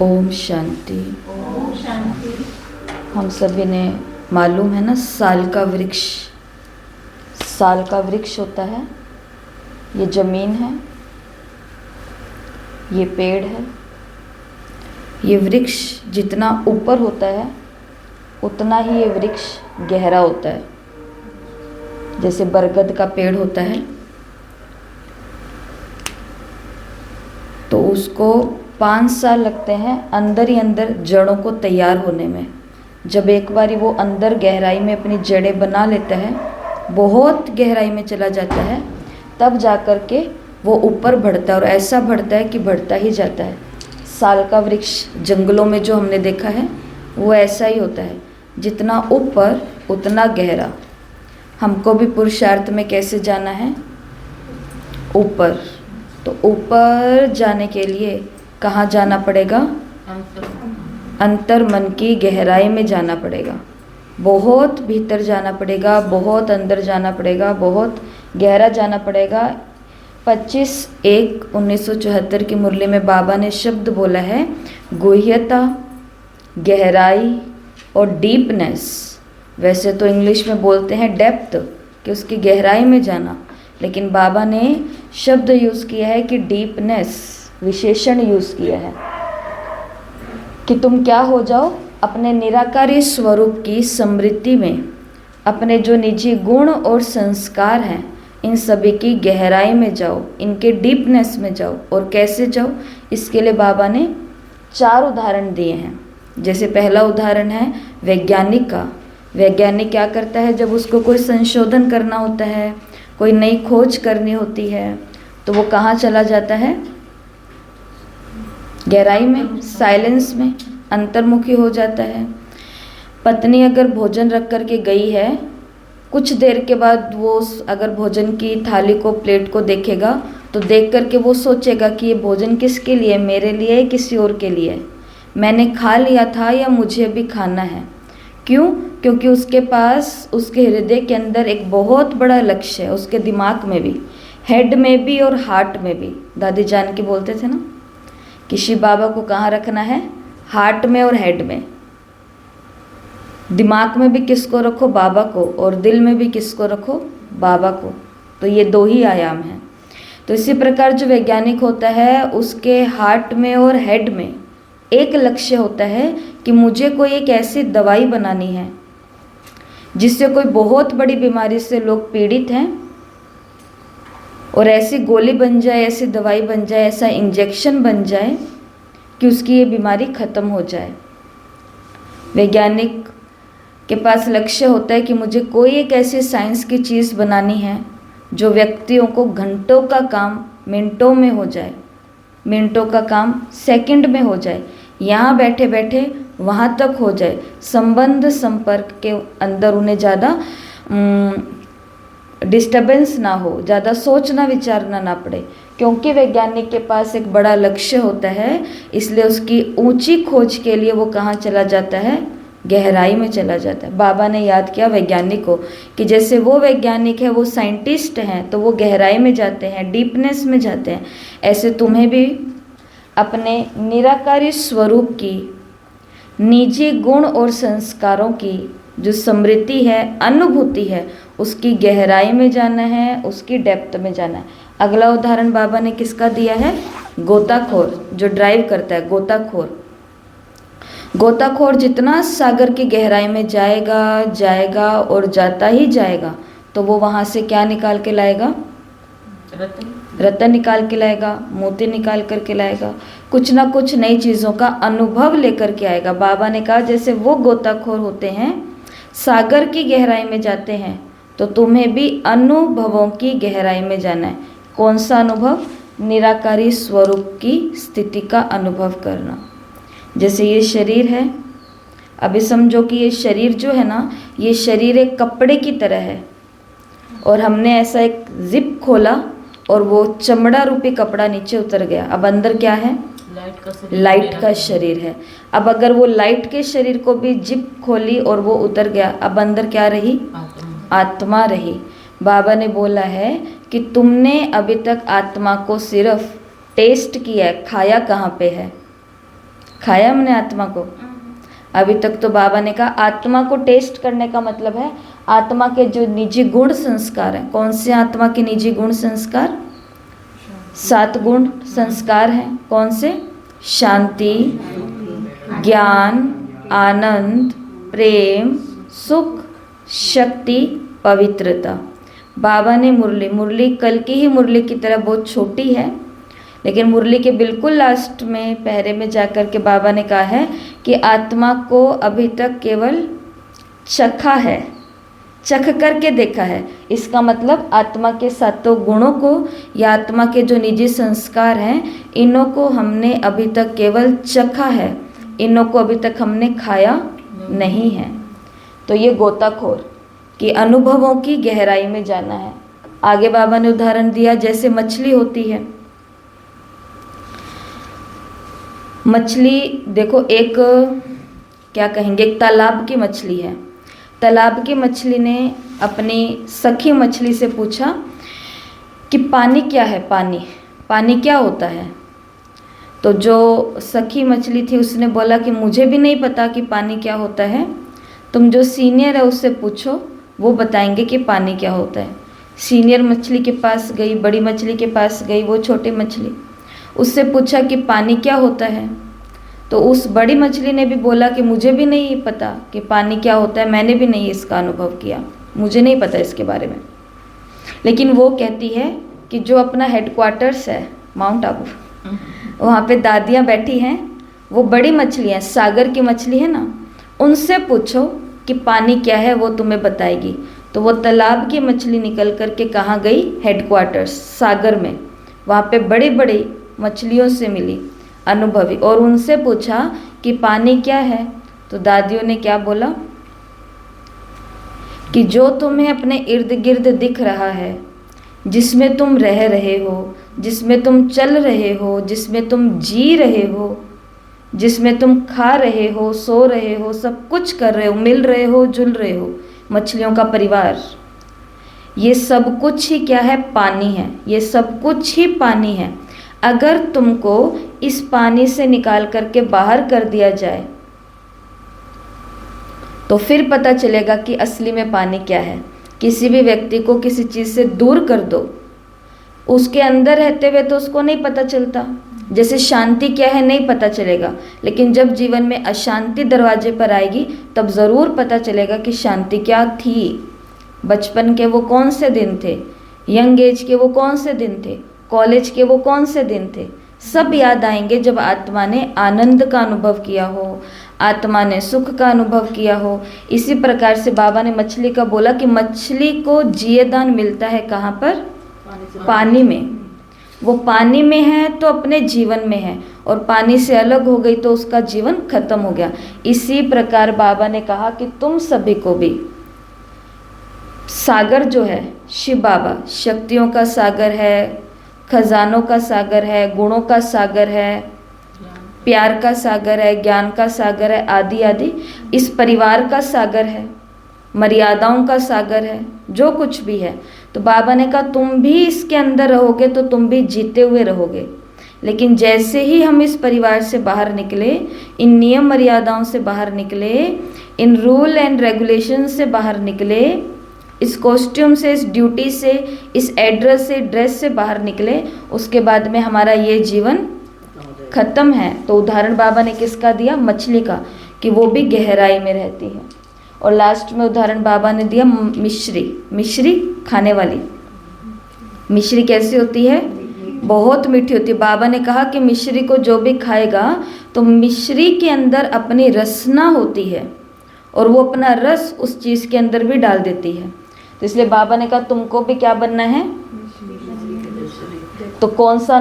ओम शांति। ओम शांति। हम सभी ने मालूम है ना, साल का वृक्ष होता है। ये जमीन है, ये पेड़ है। ये वृक्ष जितना ऊपर होता है उतना ही ये वृक्ष गहरा होता है। जैसे बरगद का पेड़ होता है तो उसको 5 साल लगते हैं अंदर ही अंदर जड़ों को तैयार होने में। जब एक बारी वो अंदर गहराई में अपनी जड़ें बना लेता है, बहुत गहराई में चला जाता है, तब जा कर के वो ऊपर बढ़ता है। और ऐसा बढ़ता है कि बढ़ता ही जाता है। साल का वृक्ष जंगलों में जो हमने देखा है वो ऐसा ही होता है, जितना ऊपर उतना गहरा। हमको भी पुरुषार्थ में कैसे जाना है? ऊपर। तो ऊपर जाने के लिए कहाँ जाना पड़ेगा? अंतर मन की गहराई में जाना पड़ेगा। बहुत भीतर जाना पड़ेगा, बहुत अंदर जाना पड़ेगा, बहुत गहरा जाना पड़ेगा। 25/1/1974 की मुरली में बाबा ने शब्द बोला है, गुह्यता, गहराई और डीपनेस। वैसे तो इंग्लिश में बोलते हैं डेप्थ, कि उसकी गहराई में जाना, लेकिन बाबा ने शब्द यूज़ किया है कि डीपनेस, विशेषण यूज़ किया है कि तुम क्या हो जाओ? अपने निराकारी स्वरूप की समृद्धि में, अपने जो निजी गुण और संस्कार हैं इन सभी की गहराई में जाओ, इनके डीपनेस में जाओ। और कैसे जाओ? इसके लिए बाबा ने 4 उदाहरण दिए हैं। जैसे पहला उदाहरण है वैज्ञानिक का। वैज्ञानिक क्या करता है? जब उसको कोई संशोधन करना होता है, कोई नई खोज करनी होती है, तो वो कहाँ चला जाता है? गहराई में, साइलेंस में, अंतर्मुखी हो जाता है। पत्नी अगर भोजन रख कर के गई है, कुछ देर के बाद वो अगर भोजन की थाली को, प्लेट को देखेगा, तो देख कर के वो सोचेगा कि ये भोजन किसके लिए? मेरे लिए, किसी और के लिए? मैंने खा लिया था या मुझे अभी खाना है? क्यों? क्योंकि उसके पास, उसके हृदय के अंदर एक बहुत बड़ा लक्ष्य है, उसके दिमाग में भी, हेड में भी और हार्ट में भी। दादी जान के बोलते थे ना कि शिव बाबा को कहाँ रखना है? हार्ट में और हेड में। दिमाग में भी किसको रखो? बाबा को। और दिल में भी किसको रखो? बाबा को। तो ये 2 ही आयाम हैं। तो इसी प्रकार जो वैज्ञानिक होता है, उसके हार्ट में और हेड में एक लक्ष्य होता है कि मुझे कोई एक ऐसी दवाई बनानी है जिससे कोई बहुत बड़ी बीमारी से लोग पीड़ित हैं, और ऐसी गोली बन जाए, ऐसी दवाई बन जाए, ऐसा इंजेक्शन बन जाए कि उसकी ये बीमारी ख़त्म हो जाए। वैज्ञानिक के पास लक्ष्य होता है कि मुझे कोई एक ऐसी साइंस की चीज़ बनानी है जो व्यक्तियों को घंटों का काम मिनटों में हो जाए, मिनटों का काम सेकंड में हो जाए, यहाँ बैठे बैठे वहाँ तक हो जाए। संबंध संपर्क के अंदर उन्हें ज़्यादा डिस्टर्बेंस ना हो, ज़्यादा सोचना विचारना ना पड़े, क्योंकि वैज्ञानिक के पास एक बड़ा लक्ष्य होता है। इसलिए उसकी ऊंची खोज के लिए वो कहाँ चला जाता है? गहराई में चला जाता है। बाबा ने याद किया वैज्ञानिक को कि जैसे वो वैज्ञानिक है, वो साइंटिस्ट हैं, तो वो गहराई में जाते हैं, डीपनेस में जाते हैं। ऐसे तुम्हें भी अपने निराकारी स्वरूप की, निजी गुण और संस्कारों की जो समृद्धि है, अनुभूति है, उसकी गहराई में जाना है, उसकी डेप्थ में जाना है। अगला उदाहरण बाबा ने किसका दिया है? गोताखोर, जो ड्राइव करता है, गोताखोर। गोताखोर जितना सागर की गहराई में जाएगा जाएगा और जाता ही जाएगा, तो वो वहाँ से क्या निकाल के लाएगा? रत्न निकाल के लाएगा, मोती निकाल कर के लाएगा, कुछ ना कुछ नई चीज़ों का अनुभव लेकर के आएगा। बाबा ने कहा जैसे वो गोताखोर होते हैं, सागर की गहराई में जाते हैं, तो तुम्हें भी अनुभवों की गहराई में जाना है। कौन सा अनुभव? निराकारी स्वरूप की स्थिति का अनुभव करना। जैसे ये शरीर है, अभी समझो कि ये शरीर जो है ना, ये शरीर एक कपड़े की तरह है, और हमने ऐसा एक जिप खोला और वो चमड़ा रूपी कपड़ा नीचे उतर गया। अब अंदर क्या है? लाइट का शरीर है। अब अगर वो लाइट के शरीर को भी जिप खोली और वो उतर गया, अब अंदर क्या रही? आत्मा रही। बाबा ने बोला है कि तुमने अभी तक आत्मा को सिर्फ टेस्ट किया है, खाया कहाँ पे है? खाया हमने आत्मा को? अभी तक तो बाबा ने कहा आत्मा को टेस्ट करने का मतलब है आत्मा के जो निजी गुण संस्कार हैं। कौन से आत्मा के निजी गुण संस्कार? 7 गुण संस्कार हैं। कौन से? शांति, ज्ञान, आनंद, प्रेम, सुख, शक्ति, पवित्रता। बाबा ने मुरली कल की ही मुरली की तरह बहुत छोटी है, लेकिन मुरली के बिल्कुल लास्ट में पहरे में जाकर के बाबा ने कहा है कि आत्मा को अभी तक केवल चखा है, चख करके देखा है। इसका मतलब आत्मा के 7 गुणों को या आत्मा के जो निजी संस्कार हैं इनों को हमने अभी तक केवल चखा है, इनों को अभी तक हमने खाया नहीं है। तो ये गोताखोर कि अनुभवों की गहराई में जाना है। आगे बाबा ने उदाहरण दिया जैसे मछली होती है। मछली देखो, एक क्या कहेंगे, एक तालाब की मछली है। तालाब की मछली ने अपनी सखी मछली से पूछा कि पानी क्या है, पानी क्या होता है? तो जो सखी मछली थी उसने बोला कि मुझे भी नहीं पता कि पानी क्या होता है, तुम जो सीनियर है उससे पूछो, वो बताएंगे कि पानी क्या होता है। सीनियर मछली के पास गई, बड़ी मछली के पास गई, वो छोटी मछली, उससे पूछा कि पानी क्या होता है। तो उस बड़ी मछली ने भी बोला कि मुझे भी नहीं पता कि पानी क्या होता है, मैंने भी नहीं इसका अनुभव किया, मुझे नहीं पता इसके बारे में। लेकिन वो कहती है कि जो अपना हेडक्वार्टर्स है माउंट आबू, वहाँ पे दादियाँ बैठी हैं, वो बड़ी मछली हैं, सागर की मछली है ना, उनसे पूछो कि पानी क्या है, वो तुम्हें बताएगी। तो वो तालाब की मछली निकल कर के कहाँ गई? हेडक्वार्टर्स सागर में। वहाँ पे बड़ी बड़ी मछलियों से मिली अनुभवी और उनसे पूछा कि पानी क्या है। तो दादियों ने क्या बोला कि जो तुम्हें अपने इर्द गिर्द दिख रहा है, जिसमें तुम रह रहे हो, जिसमें तुम चल रहे हो, जिसमें तुम जी रहे हो, जिसमें तुम खा रहे हो, सो रहे हो, सब कुछ कर रहे हो, मिल रहे हो, जुल रहे हो, मछलियों का परिवार, ये सब कुछ ही क्या है? पानी है। ये सब कुछ ही पानी है। अगर तुमको इस पानी से निकाल करके बाहर कर दिया जाए तो फिर पता चलेगा कि असली में पानी क्या है। किसी भी व्यक्ति को किसी चीज़ से दूर कर दो, उसके अंदर रहते हुए तो उसको नहीं पता चलता। जैसे शांति क्या है नहीं पता चलेगा, लेकिन जब जीवन में अशांति दरवाजे पर आएगी तब ज़रूर पता चलेगा कि शांति क्या थी। बचपन के वो कौन से दिन थे, यंग एज के वो कौन से दिन थे, कॉलेज के वो कौन से दिन थे, सब याद आएंगे जब आत्मा ने आनंद का अनुभव किया हो, आत्मा ने सुख का अनुभव किया हो। इसी प्रकार से बाबा ने मछली का बोला कि मछली को जियेदान मिलता है कहाँ पर? पानी में। वो पानी में है तो अपने जीवन में है, और पानी से अलग हो गई तो उसका जीवन खत्म हो गया। इसी प्रकार बाबा ने कहा कि तुम सभी को भी सागर जो है शिव बाबा, शक्तियों का सागर है, खजानों का सागर है, गुणों का सागर है, प्यार का सागर है, ज्ञान का सागर है, आदि आदि, इस परिवार का सागर है, मर्यादाओं का सागर है, जो कुछ भी है। तो बाबा ने कहा तुम भी इसके अंदर रहोगे तो तुम भी जीते हुए रहोगे। लेकिन जैसे ही हम इस परिवार से बाहर निकले, इन नियम मर्यादाओं से बाहर निकले, इन रूल एंड रेगुलेशन से बाहर निकले, इस कॉस्ट्यूम से, इस ड्यूटी से, इस एड्रेस से, ड्रेस से बाहर निकले, उसके बाद में हमारा ये जीवन खत्म है। तो उदाहरण बाबा ने किसका दिया? मछली का, कि वो भी गहराई में रहती है। और लास्ट में उदाहरण बाबा ने दिया मिश्री खाने वाली। मिश्री कैसी होती है? बहुत मीठी होती है। बाबा ने कहा कि मिश्री को जो भी खाएगा तो मिश्री के अंदर अपनी रसना होती है और वो अपना रस उस चीज़ के अंदर भी डाल देती है। तो इसलिए बाबा ने कहा तुमको भी क्या बनना है? तो कौन सा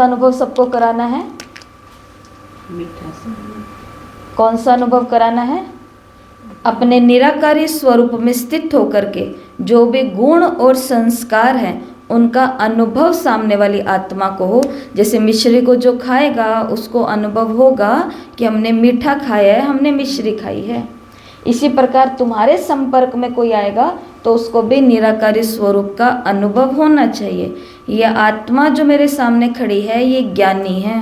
अनुभव सबको कराना है? कौन सा अनुभव कराना है? अपने निराकारी स्वरूप में स्थित होकर के जो भी गुण और संस्कार हैं उनका अनुभव सामने वाली आत्मा को हो। जैसे मिश्री को जो खाएगा उसको अनुभव होगा कि हमने मीठा खाया है, हमने मिश्री खाई है। इसी प्रकार तुम्हारे संपर्क में कोई आएगा तो उसको भी निराकारी स्वरूप का अनुभव होना चाहिए। यह आत्मा जो मेरे सामने खड़ी है ये ज्ञानी है,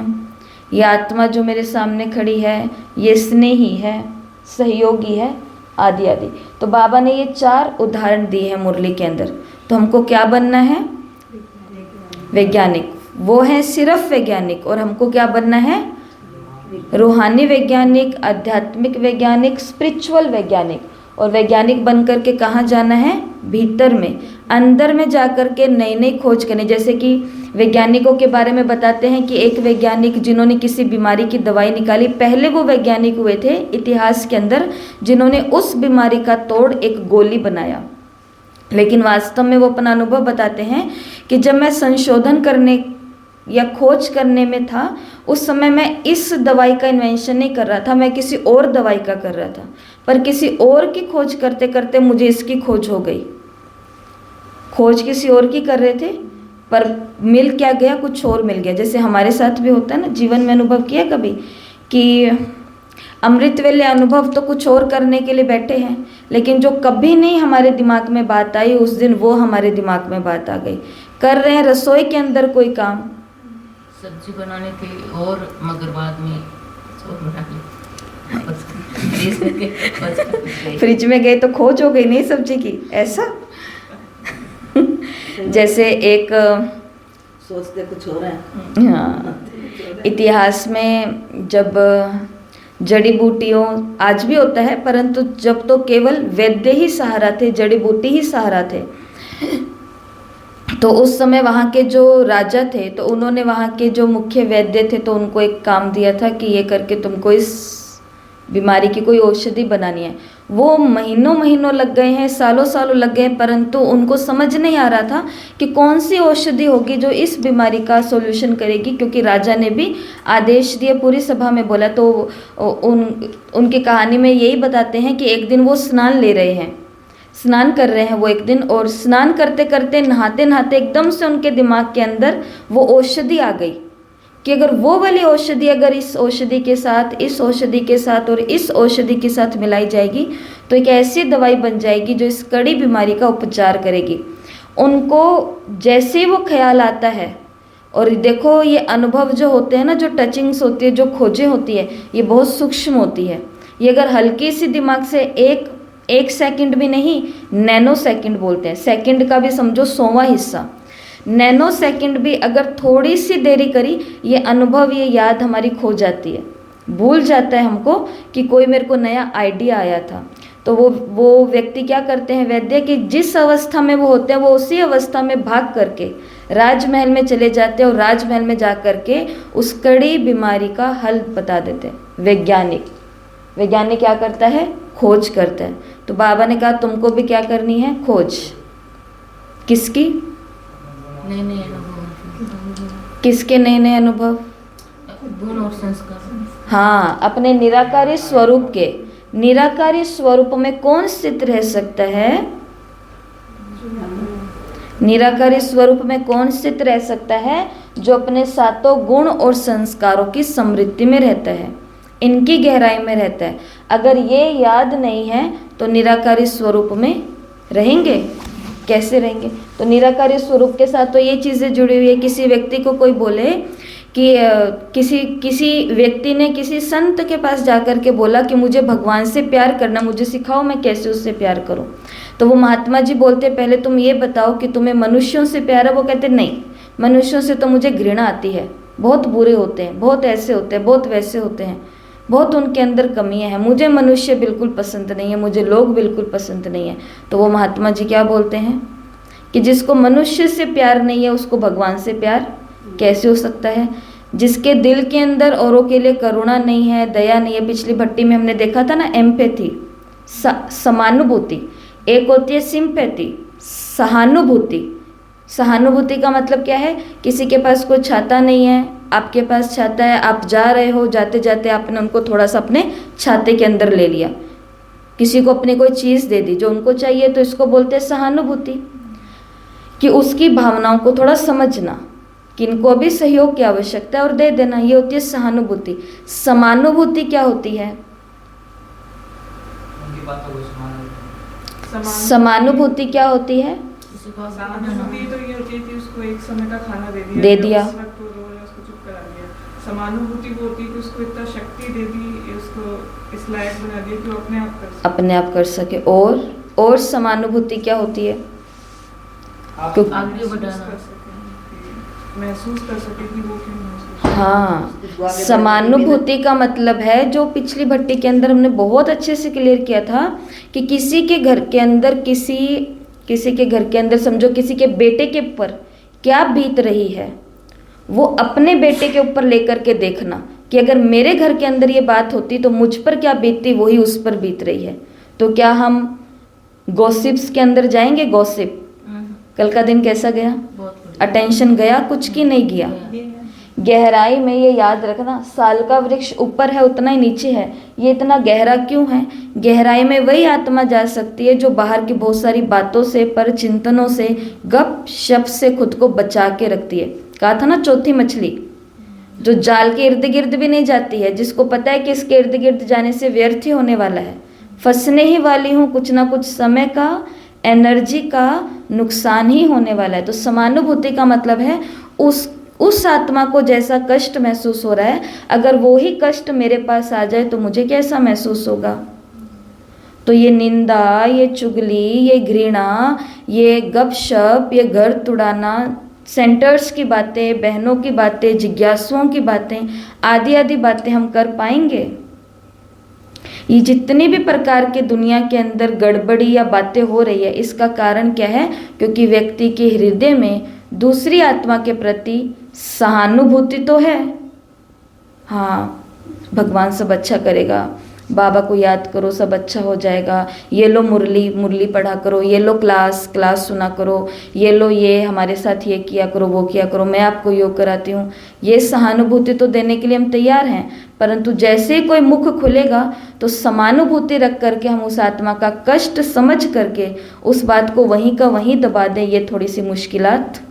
ये आत्मा जो मेरे सामने खड़ी है ये स्नेही है, सहयोगी है, आदि आदि। तो बाबा ने ये 4 उदाहरण दिए हैं मुरली के अंदर। तो हमको क्या बनना है? वैज्ञानिक। वो है सिर्फ वैज्ञानिक, और हमको क्या बनना है? रूहानी वैज्ञानिक, आध्यात्मिक वैज्ञानिक, स्पिरिचुअल वैज्ञानिक। और वैज्ञानिक बनकर के कहाँ जाना है? भीतर में, अंदर में जाकर के नई नई खोज करनी। जैसे कि वैज्ञानिकों के बारे में बताते हैं कि एक वैज्ञानिक जिन्होंने किसी बीमारी की दवाई निकाली, पहले वो वैज्ञानिक हुए थे इतिहास के अंदर जिन्होंने उस बीमारी का तोड़ एक गोली बनाया। लेकिन वास्तव में वो अपना अनुभव बताते हैं कि जब मैं संशोधन करने या खोज करने में था, उस समय मैं इस दवाई का इन्वेंशन नहीं कर रहा था, मैं किसी और दवाई का कर रहा था। पर किसी और की खोज करते करते मुझे इसकी खोज हो गई। खोज किसी और की कर रहे थे, पर मिल क्या गया? कुछ और मिल गया। जैसे हमारे साथ भी होता है ना, जीवन में अनुभव किया कभी कि अमृत वेले अनुभव तो कुछ और करने के लिए बैठे हैं, लेकिन जो कभी नहीं हमारे दिमाग में बात आई, उस दिन वो हमारे दिमाग में बात आ गई। कर रहे हैं रसोई के अंदर कोई काम, सब्जी बनाने थी और मगर बाद में फ्रिज में गए तो खोज हो गई नहीं सब्जी की, ऐसा। जैसे एक सोचते कुछ हो रहा है। हाँ, इतिहास में जब जड़ी बूटियों, आज भी होता है, परंतु जब तो केवल वैद्य ही सहारा थे, जड़ी बूटी ही सहारा थे। तो उस समय वहाँ के जो राजा थे, तो उन्होंने वहाँ के जो मुख्य वैद्य थे, तो उनको एक काम दिया था कि ये करके तुमको इस बीमारी की कोई औषधि बनानी है। वो महीनों महीनों लग गए हैं, सालों सालों लग गए, परंतु उनको समझ नहीं आ रहा था कि कौन सी औषधि होगी जो इस बीमारी का सॉल्यूशन करेगी, क्योंकि राजा ने भी आदेश दिए, पूरी सभा में बोला। तो उनकी कहानी में यही बताते हैं कि एक दिन वो स्नान ले रहे हैं, स्नान कर रहे हैं वो एक दिन, और स्नान करते करते, नहाते नहाते एकदम से उनके दिमाग के अंदर वो औषधि आ गई कि अगर वो वाली औषधि अगर इस औषधि के साथ, इस औषधि के साथ और इस औषधि के साथ मिलाई जाएगी तो एक ऐसी दवाई बन जाएगी जो इस कड़ी बीमारी का उपचार करेगी। उनको जैसे वो ख्याल आता है, और देखो ये अनुभव जो होते हैं ना, जो टचिंग्स होती है, जो खोजें होती है, ये बहुत सूक्ष्म होती है। ये अगर हल्की सी दिमाग से एक सेकंड भी नहीं, नैनो सेकंड बोलते हैं, सेकंड का भी समझो 100वां हिस्सा, नैनो सेकंड भी अगर थोड़ी सी देरी करी, ये अनुभव, ये याद हमारी खो जाती है, भूल जाता है हमको कि कोई मेरे को नया आइडिया आया था। तो वो व्यक्ति क्या करते हैं वैद्य, कि जिस अवस्था में वो होते हैं, वो उसी अवस्था में भाग करके राजमहल में चले जाते हैं, और राजमहल में जा करके उस कड़ी बीमारी का हल बता देते हैं। वैज्ञानिक क्या करता है? खोज करता है। तो बाबा ने कहा तुमको भी क्या करनी है? खोज। किसकी? नए नए अनुभव। किसके नए नए अनुभव? गुण और संस्कार। हाँ, अपने निराकारी स्वरूप के। निराकारी स्वरूप में कौन स्थित रह सकता है? निराकारी स्वरूप में कौन स्थित रह सकता है? जो अपने 7 गुण और संस्कारों की समृद्धि में रहता है, इनकी गहराई में रहता है। अगर ये याद नहीं है तो निराकारी स्वरूप में रहेंगे? कैसे रहेंगे? तो निराकारी स्वरूप के साथ तो ये चीज़ें जुड़ी हुई है। किसी व्यक्ति को कोई बोले कि किसी व्यक्ति ने किसी संत के पास जाकर के बोला कि मुझे भगवान से प्यार करना, मुझे सिखाओ मैं कैसे उससे प्यार करूं। तो वो महात्मा जी बोलते पहले तुम ये बताओ कि तुम्हें मनुष्यों से प्यार है? वो कहते नहीं, मनुष्यों से तो मुझे घृणा आती है, बहुत बुरे होते हैं, बहुत ऐसे होते हैं, बहुत वैसे होते हैं, बहुत उनके अंदर कमियां हैं, मुझे मनुष्य बिल्कुल पसंद नहीं है, मुझे लोग बिल्कुल पसंद नहीं है। तो वो महात्मा जी क्या बोलते हैं कि जिसको मनुष्य से प्यार नहीं है उसको भगवान से प्यार कैसे हो सकता है? जिसके दिल के अंदर औरों के लिए करुणा नहीं है, दया नहीं है। पिछली भट्टी में हमने देखा था ना, एम्पैथी, समानुभूति। एक होती है सिंपैथी, सहानुभूति। सहानुभूति का मतलब क्या है? किसी के पास कोई छाता नहीं है, आपके पास छाता है, आप जा रहे हो, जाते जाते आपने उनको थोड़ा सा अपने छाते के अंदर ले लिया, किसी को अपनी कोई चीज़ दे दी जो उनको चाहिए, तो इसको बोलते हैं सहानुभूति। कि उसकी भावनाओं को थोड़ा समझना कि इनको अभी सहयोग की आवश्यकता है और दे देना, ये होती है सहानुभूति। समानुभूति क्या होती है? समानुभूति क्या होती है? सहानुभूति तो ये होती है कि उसको एक समय का खाना दे दिया। उसको चुप करा दिया। समानुभूति वो होती है कि उसको इतना शक्ति दे दी, उसको इस लायक बना दिया कि वो अपने आप कर सके। अपने आप कर सके। और समानुभूति क्या होती है? क्योंकि आगे बढ़ाना। कर सके, महसूस कर सके कि वो क्यों महसूस। हाँ, उसको आगे समानुभूति का मतलब है, जो पिछली भट्टी के अंदर हमने बहुत अच्छे से क्लियर किया था, कि किसी के घर के अंदर किसी के घर के अंदर समझो किसी के बेटे के ऊपर क्या बीत रही है, वो अपने बेटे के ऊपर लेकर के देखना कि अगर मेरे घर के अंदर ये बात होती तो मुझ पर क्या बीतती, वही उस पर बीत रही है। तो क्या हम गॉसिप्स के अंदर जाएंगे? गॉसिप, कल का दिन कैसा गया? बहुत बढ़िया। अटेंशन गया, कुछ की नहीं गया। गहराई में ये याद रखना, साल का वृक्ष ऊपर है उतना ही नीचे है, ये इतना गहरा क्यों है? गहराई में वही आत्मा जा सकती है जो बाहर की बहुत सारी बातों से, पर चिंतनों से, गप शप से खुद को बचा के रखती है। कहा था ना, चौथी मछली जो जाल के इर्द गिर्द भी नहीं जाती है, जिसको पता है कि इसके इर्द गिर्द जाने से व्यर्थ ही होने वाला है, फंसने ही वाली हूँ, कुछ ना कुछ समय का, एनर्जी का नुकसान ही होने वाला है। तो समानुभूति का मतलब है उस आत्मा को जैसा कष्ट महसूस हो रहा है, अगर वो ही कष्ट मेरे पास आ जाए तो मुझे कैसा महसूस होगा। तो ये निंदा, ये चुगली, ये घृणा, ये गपशप, ये घर तुड़ाना, सेंटर्स की बातें, बहनों की बातें, जिज्ञासुओं की बातें, आदि आदि बातें हम कर पाएंगे? ये जितनी भी प्रकार के दुनिया के अंदर गड़बड़ी या बातें हो रही है, इसका कारण क्या है? क्योंकि व्यक्ति के हृदय में दूसरी आत्मा के प्रति सहानुभूति तो है। हाँ, भगवान सब अच्छा करेगा, बाबा को याद करो सब अच्छा हो जाएगा, ये लो मुरली पढ़ा करो, ये लो क्लास सुना करो, ये लो ये हमारे साथ ये किया करो, वो किया करो, मैं आपको योग कराती हूँ। ये सहानुभूति तो देने के लिए हम तैयार हैं, परंतु जैसे ही कोई मुख खुलेगा तो समानुभूति रख करके हम उस आत्मा का कष्ट समझ करके उस बात को वहीं का वहीं दबा दें, ये थोड़ी सी मुश्किलात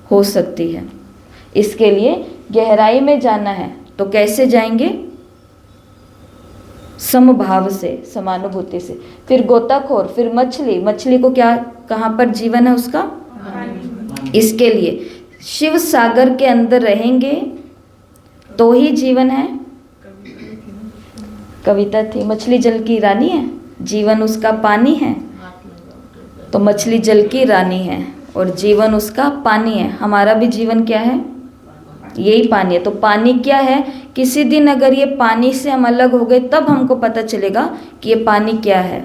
हो सकती है। इसके लिए गहराई में जाना है तो कैसे जाएंगे? समभाव से, समानुभूति से। फिर गोताखोर, फिर मछली को क्या, कहाँ पर जीवन है उसका? इसके लिए शिव सागर के अंदर रहेंगे तो ही जीवन है। कविता थी, मछली जल की रानी है, जीवन उसका पानी है। तो मछली जल की रानी है और जीवन उसका पानी है। हमारा भी जीवन क्या है? यही पानी है। तो पानी क्या है? किसी दिन अगर ये पानी से हम अलग हो गए तब हमको पता चलेगा कि ये पानी क्या है,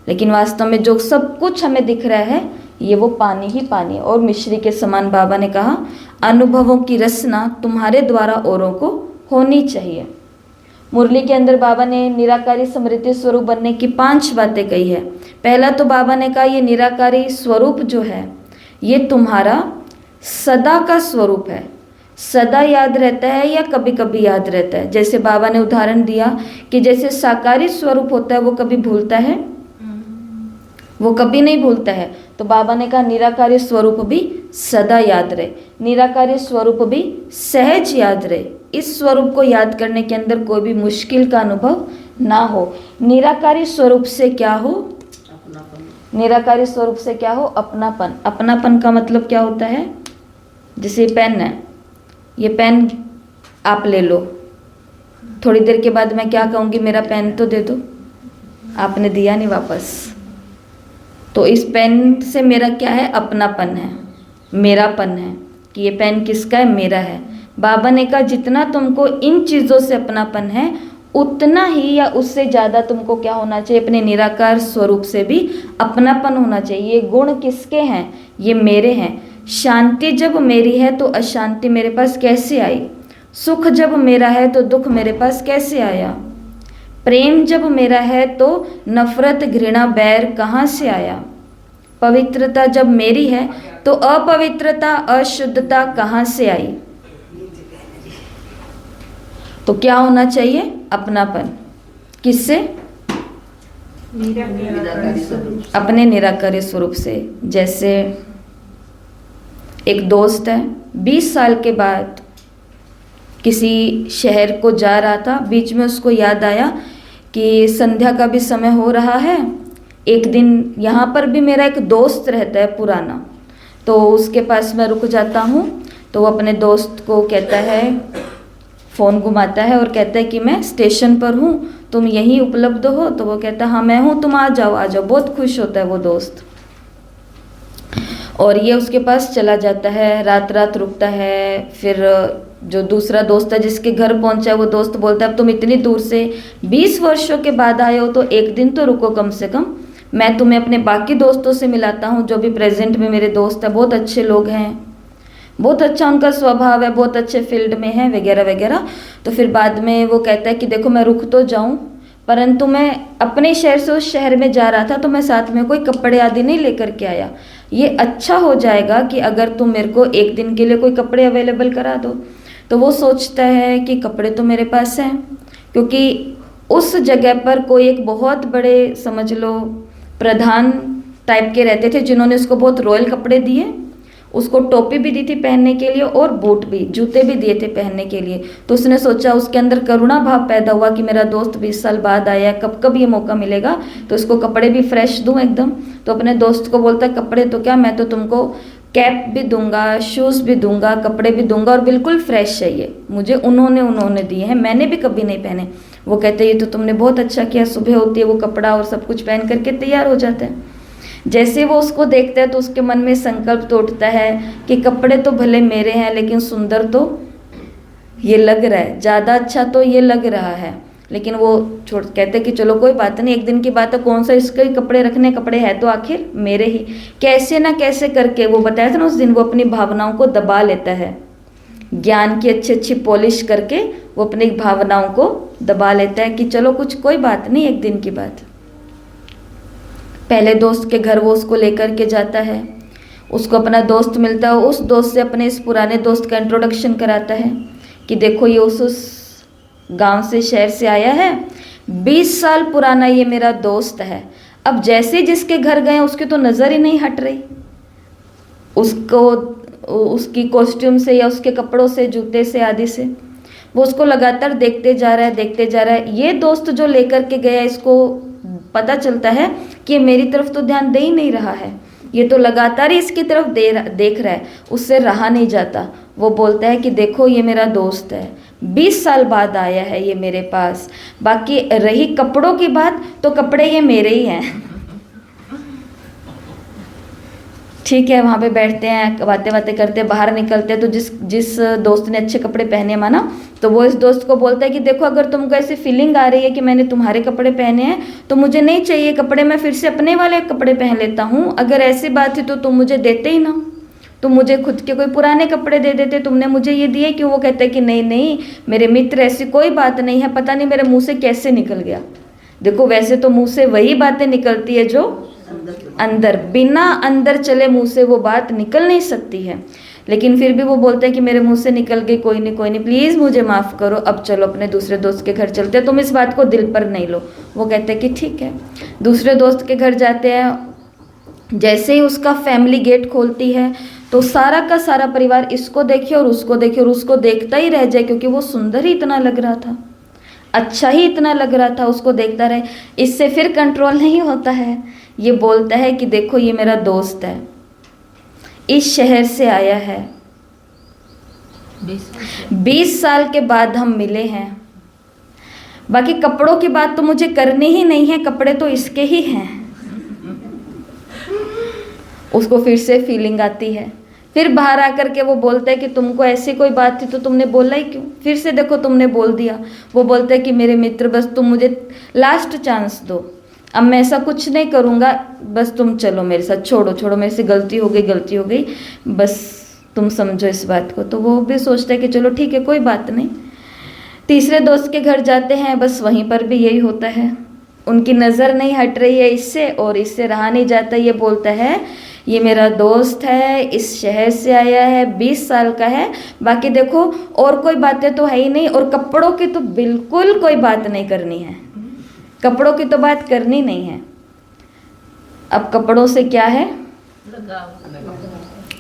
लेकिन वास्तव में जो सब कुछ हमें दिख रहा है ये वो पानी ही पानी है। और मिश्री के समान बाबा ने कहा, अनुभवों की रचना तुम्हारे द्वारा औरों को होनी चाहिए। मुरली के अंदर बाबा ने निराकारी स्मृति स्वरूप बनने की 5 बातें कही है। पहला तो बाबा ने कहा, ये निराकारी स्वरूप जो है ये तुम्हारा सदा का स्वरूप है। सदा याद रहता है या कभी कभी याद रहता है? जैसे बाबा ने उदाहरण दिया कि जैसे साकारी स्वरूप होता है वो कभी भूलता है? वो कभी नहीं भूलता है। तो बाबा ने कहा निराकारी स्वरूप भी सदा याद रहे, निराकारी स्वरूप भी सहज याद रहे। इस स्वरूप को याद करने के अंदर कोई भी मुश्किल का अनुभव ना हो। निराकारी स्वरूप से क्या हो? निराकारी स्वरूप से क्या हो? अपनापन। अपनापन का मतलब क्या होता है? जैसे पेन है, ये पेन आप ले लो, थोड़ी देर के बाद मैं क्या कहूँगी, मेरा पेन तो दे दो, आपने दिया नहीं वापस। तो इस पेन से मेरा क्या है? अपनापन है, मेरापन है, कि ये पेन किसका है? मेरा है। बाबा ने कहा जितना तुमको इन चीज़ों से अपनापन है उतना ही या उससे ज़्यादा तुमको क्या होना चाहिए? अपने निराकार स्वरूप से भी अपनापन होना चाहिए। ये गुण किसके हैं? ये मेरे हैं। शांति जब मेरी है तो अशांति मेरे पास कैसे आई? सुख जब मेरा है तो दुख मेरे पास कैसे आया? प्रेम जब मेरा है तो नफरत, घृणा, बैर कहाँ से आया? पवित्रता जब मेरी है तो अपवित्रता, अशुद्धता कहाँ से आई? तो क्या होना चाहिए? अपनापन। किससे? अपने निराकारी स्वरूप से। जैसे एक दोस्त है, 20 साल के बाद किसी शहर को जा रहा था, बीच में उसको याद आया कि संध्या का भी समय हो रहा है, एक दिन यहाँ पर भी मेरा एक दोस्त रहता है पुराना, तो उसके पास मैं रुक जाता हूँ। तो वो अपने दोस्त को कहता है फ़ोन घुमाता है और कहता है कि मैं स्टेशन पर हूँ, तुम यहीं उपलब्ध हो? तो वो कहता है हाँ मैं हूँ, तुम आ जाओ आ जाओ। बहुत खुश होता है वो दोस्त और ये उसके पास चला जाता है, रात रात रुकता है। फिर जो दूसरा दोस्त है जिसके घर पहुंचा है वो दोस्त बोलता है अब तुम इतनी दूर से 20 वर्षों के बाद आए हो तो एक दिन तो रुको कम से कम, मैं तुम्हें अपने बाकी दोस्तों से मिलाता हूँ जो भी प्रेजेंट में मेरे दोस्त हैं, बहुत अच्छे लोग हैं, बहुत अच्छा उनका स्वभाव है, बहुत अच्छे फील्ड में है वगैरह वगैरह। तो फिर बाद में वो कहता है कि देखो मैं रुक तो जाऊँ, परंतु मैं अपने शहर से उस शहर में जा रहा था तो मैं साथ में कोई कपड़े आदि नहीं लेकर के आया। ये अच्छा हो जाएगा कि अगर तुम मेरे को एक दिन के लिए कोई कपड़े अवेलेबल करा दो। तो वो सोचता है कि कपड़े तो मेरे पास हैं, क्योंकि उस जगह पर कोई एक बहुत बड़े समझ लो प्रधान टाइप के रहते थे जिन्होंने उसको बहुत रॉयल कपड़े दिए, उसको टोपी भी दी थी पहनने के लिए और बूट भी, जूते भी दिए थे पहनने के लिए। तो उसने सोचा, उसके अंदर करुणा भाव पैदा हुआ कि मेरा दोस्त 20 साल बाद आया, कब कब ये मौका मिलेगा तो इसको कपड़े भी फ्रेश दूं एकदम। तो अपने दोस्त को बोलता है कपड़े तो क्या, मैं तो तुमको कैप भी दूंगा, शूज़ भी दूंगा, कपड़े भी दूंगा और बिल्कुल फ्रेश है, ये मुझे उन्होंने दिए हैं, मैंने भी कभी नहीं पहने। वो कहते ये तो तुमने बहुत अच्छा किया, सुबह होती है वो कपड़ा और सब कुछ पहन करके तैयार हो जाता है। जैसे वो उसको देखता है तो उसके मन में संकल्प तो उठता है कि कपड़े तो भले मेरे हैं लेकिन सुंदर तो ये लग रहा है, ज़्यादा अच्छा तो ये लग रहा है। लेकिन वो कहते कि चलो कोई बात नहीं, एक दिन की बात है, कौन सा इसके कपड़े रखने, कपड़े हैं तो आखिर मेरे ही। कैसे ना कैसे करके वो बताया था ना उस दिन, वो अपनी भावनाओं को दबा लेता है, ज्ञान की अच्छी अच्छी पॉलिश करके वो अपनी भावनाओं को दबा लेता है कि चलो कुछ कोई बात नहीं, एक दिन की बात। पहले दोस्त के घर वो उसको लेकर के जाता है, उसको अपना दोस्त मिलता है, उस दोस्त से अपने इस पुराने दोस्त का इंट्रोडक्शन कराता है कि देखो ये उस गांव से, शहर से आया है, 20 साल पुराना ये मेरा दोस्त है। अब जैसे जिसके घर गए उसकी तो नज़र ही नहीं हट रही, उसको उसकी कॉस्ट्यूम से या उसके कपड़ों से, जूते से आदि से वो उसको लगातार देखते जा रहा है, देखते जा रहा है। ये दोस्त जो लेकर के गया इसको पता चलता है कि मेरी तरफ तो ध्यान दे ही नहीं रहा है, ये तो लगातार ही इसकी तरफ देख रहा है, उससे रहा नहीं जाता। वो बोलता है कि देखो ये मेरा दोस्त है, 20 साल बाद आया है ये मेरे पास। बाकी रही कपड़ों की बात तो कपड़े ये मेरे ही हैं। ठीक है, वहाँ पे बैठते हैं, बातें बातें करते हैं, बाहर निकलते हैं तो जिस दोस्त ने अच्छे कपड़े पहने माना, तो वो इस दोस्त को बोलता है कि देखो अगर तुमको ऐसी फीलिंग आ रही है कि मैंने तुम्हारे कपड़े पहने हैं तो मुझे नहीं चाहिए कपड़े, मैं फिर से अपने वाले कपड़े पहन लेता हूँ। अगर ऐसी बात थी तो तुम मुझे देते ही ना, तुम मुझे खुद के कोई पुराने कपड़े दे देते, तुमने मुझे ये दिए क्यों? वो कहता है कि नहीं नहीं मेरे मित्र, ऐसी कोई बात नहीं है, पता नहीं मेरे मुँह से कैसे निकल गया। देखो वैसे तो मुँह से वही बातें निकलती है जो अंदर, बिना अंदर चले मुंह से वो बात निकल नहीं सकती है, लेकिन फिर भी वो बोलते हैं कि मेरे मुंह से निकल गई, कोई नहीं प्लीज़ मुझे माफ़ करो, अब चलो अपने दूसरे दोस्त के घर चलते हैं, तुम इस बात को दिल पर नहीं लो। वो कहते हैं कि ठीक है। दूसरे दोस्त के घर जाते हैं, जैसे ही उसका फैमिली गेट खोलती है तो सारा का सारा परिवार इसको देखे और उसको देखे और उसको देखता ही रह जाए, क्योंकि वो सुंदर ही इतना लग रहा था, अच्छा ही इतना लग रहा था, उसको देखता रहे। इससे फिर कंट्रोल नहीं होता है, ये बोलता है कि देखो ये मेरा दोस्त है, इस शहर से आया है, 20 साल के बाद हम मिले हैं, बाकी कपड़ों की बात तो मुझे करनी ही नहीं है, कपड़े तो इसके ही हैं। उसको फिर से फीलिंग आती है, फिर बाहर आकर के वो बोलता है कि तुमको ऐसी कोई बात थी तो तुमने बोला ही क्यों? फिर से देखो तुमने बोल दिया। वो बोलता है कि मेरे मित्र बस तुम मुझे लास्ट चांस दो, अब मैं ऐसा कुछ नहीं करूँगा, बस तुम चलो मेरे साथ, छोड़ो मेरे से गलती हो गई, बस तुम समझो इस बात को। तो वो भी सोचता है कि चलो ठीक है कोई बात नहीं। तीसरे दोस्त के घर जाते हैं, बस वहीं पर भी यही होता है, उनकी नज़र नहीं हट रही है इससे और इससे रहा नहीं जाता। ये बोलता है ये मेरा दोस्त है, इस शहर से आया है, 20 साल का है, बाकी देखो और कोई बातें तो है ही नहीं, और कपड़ों की तो बिल्कुल कोई बात नहीं करनी है, कपड़ों की तो बात करनी नहीं है। अब कपड़ों से क्या है?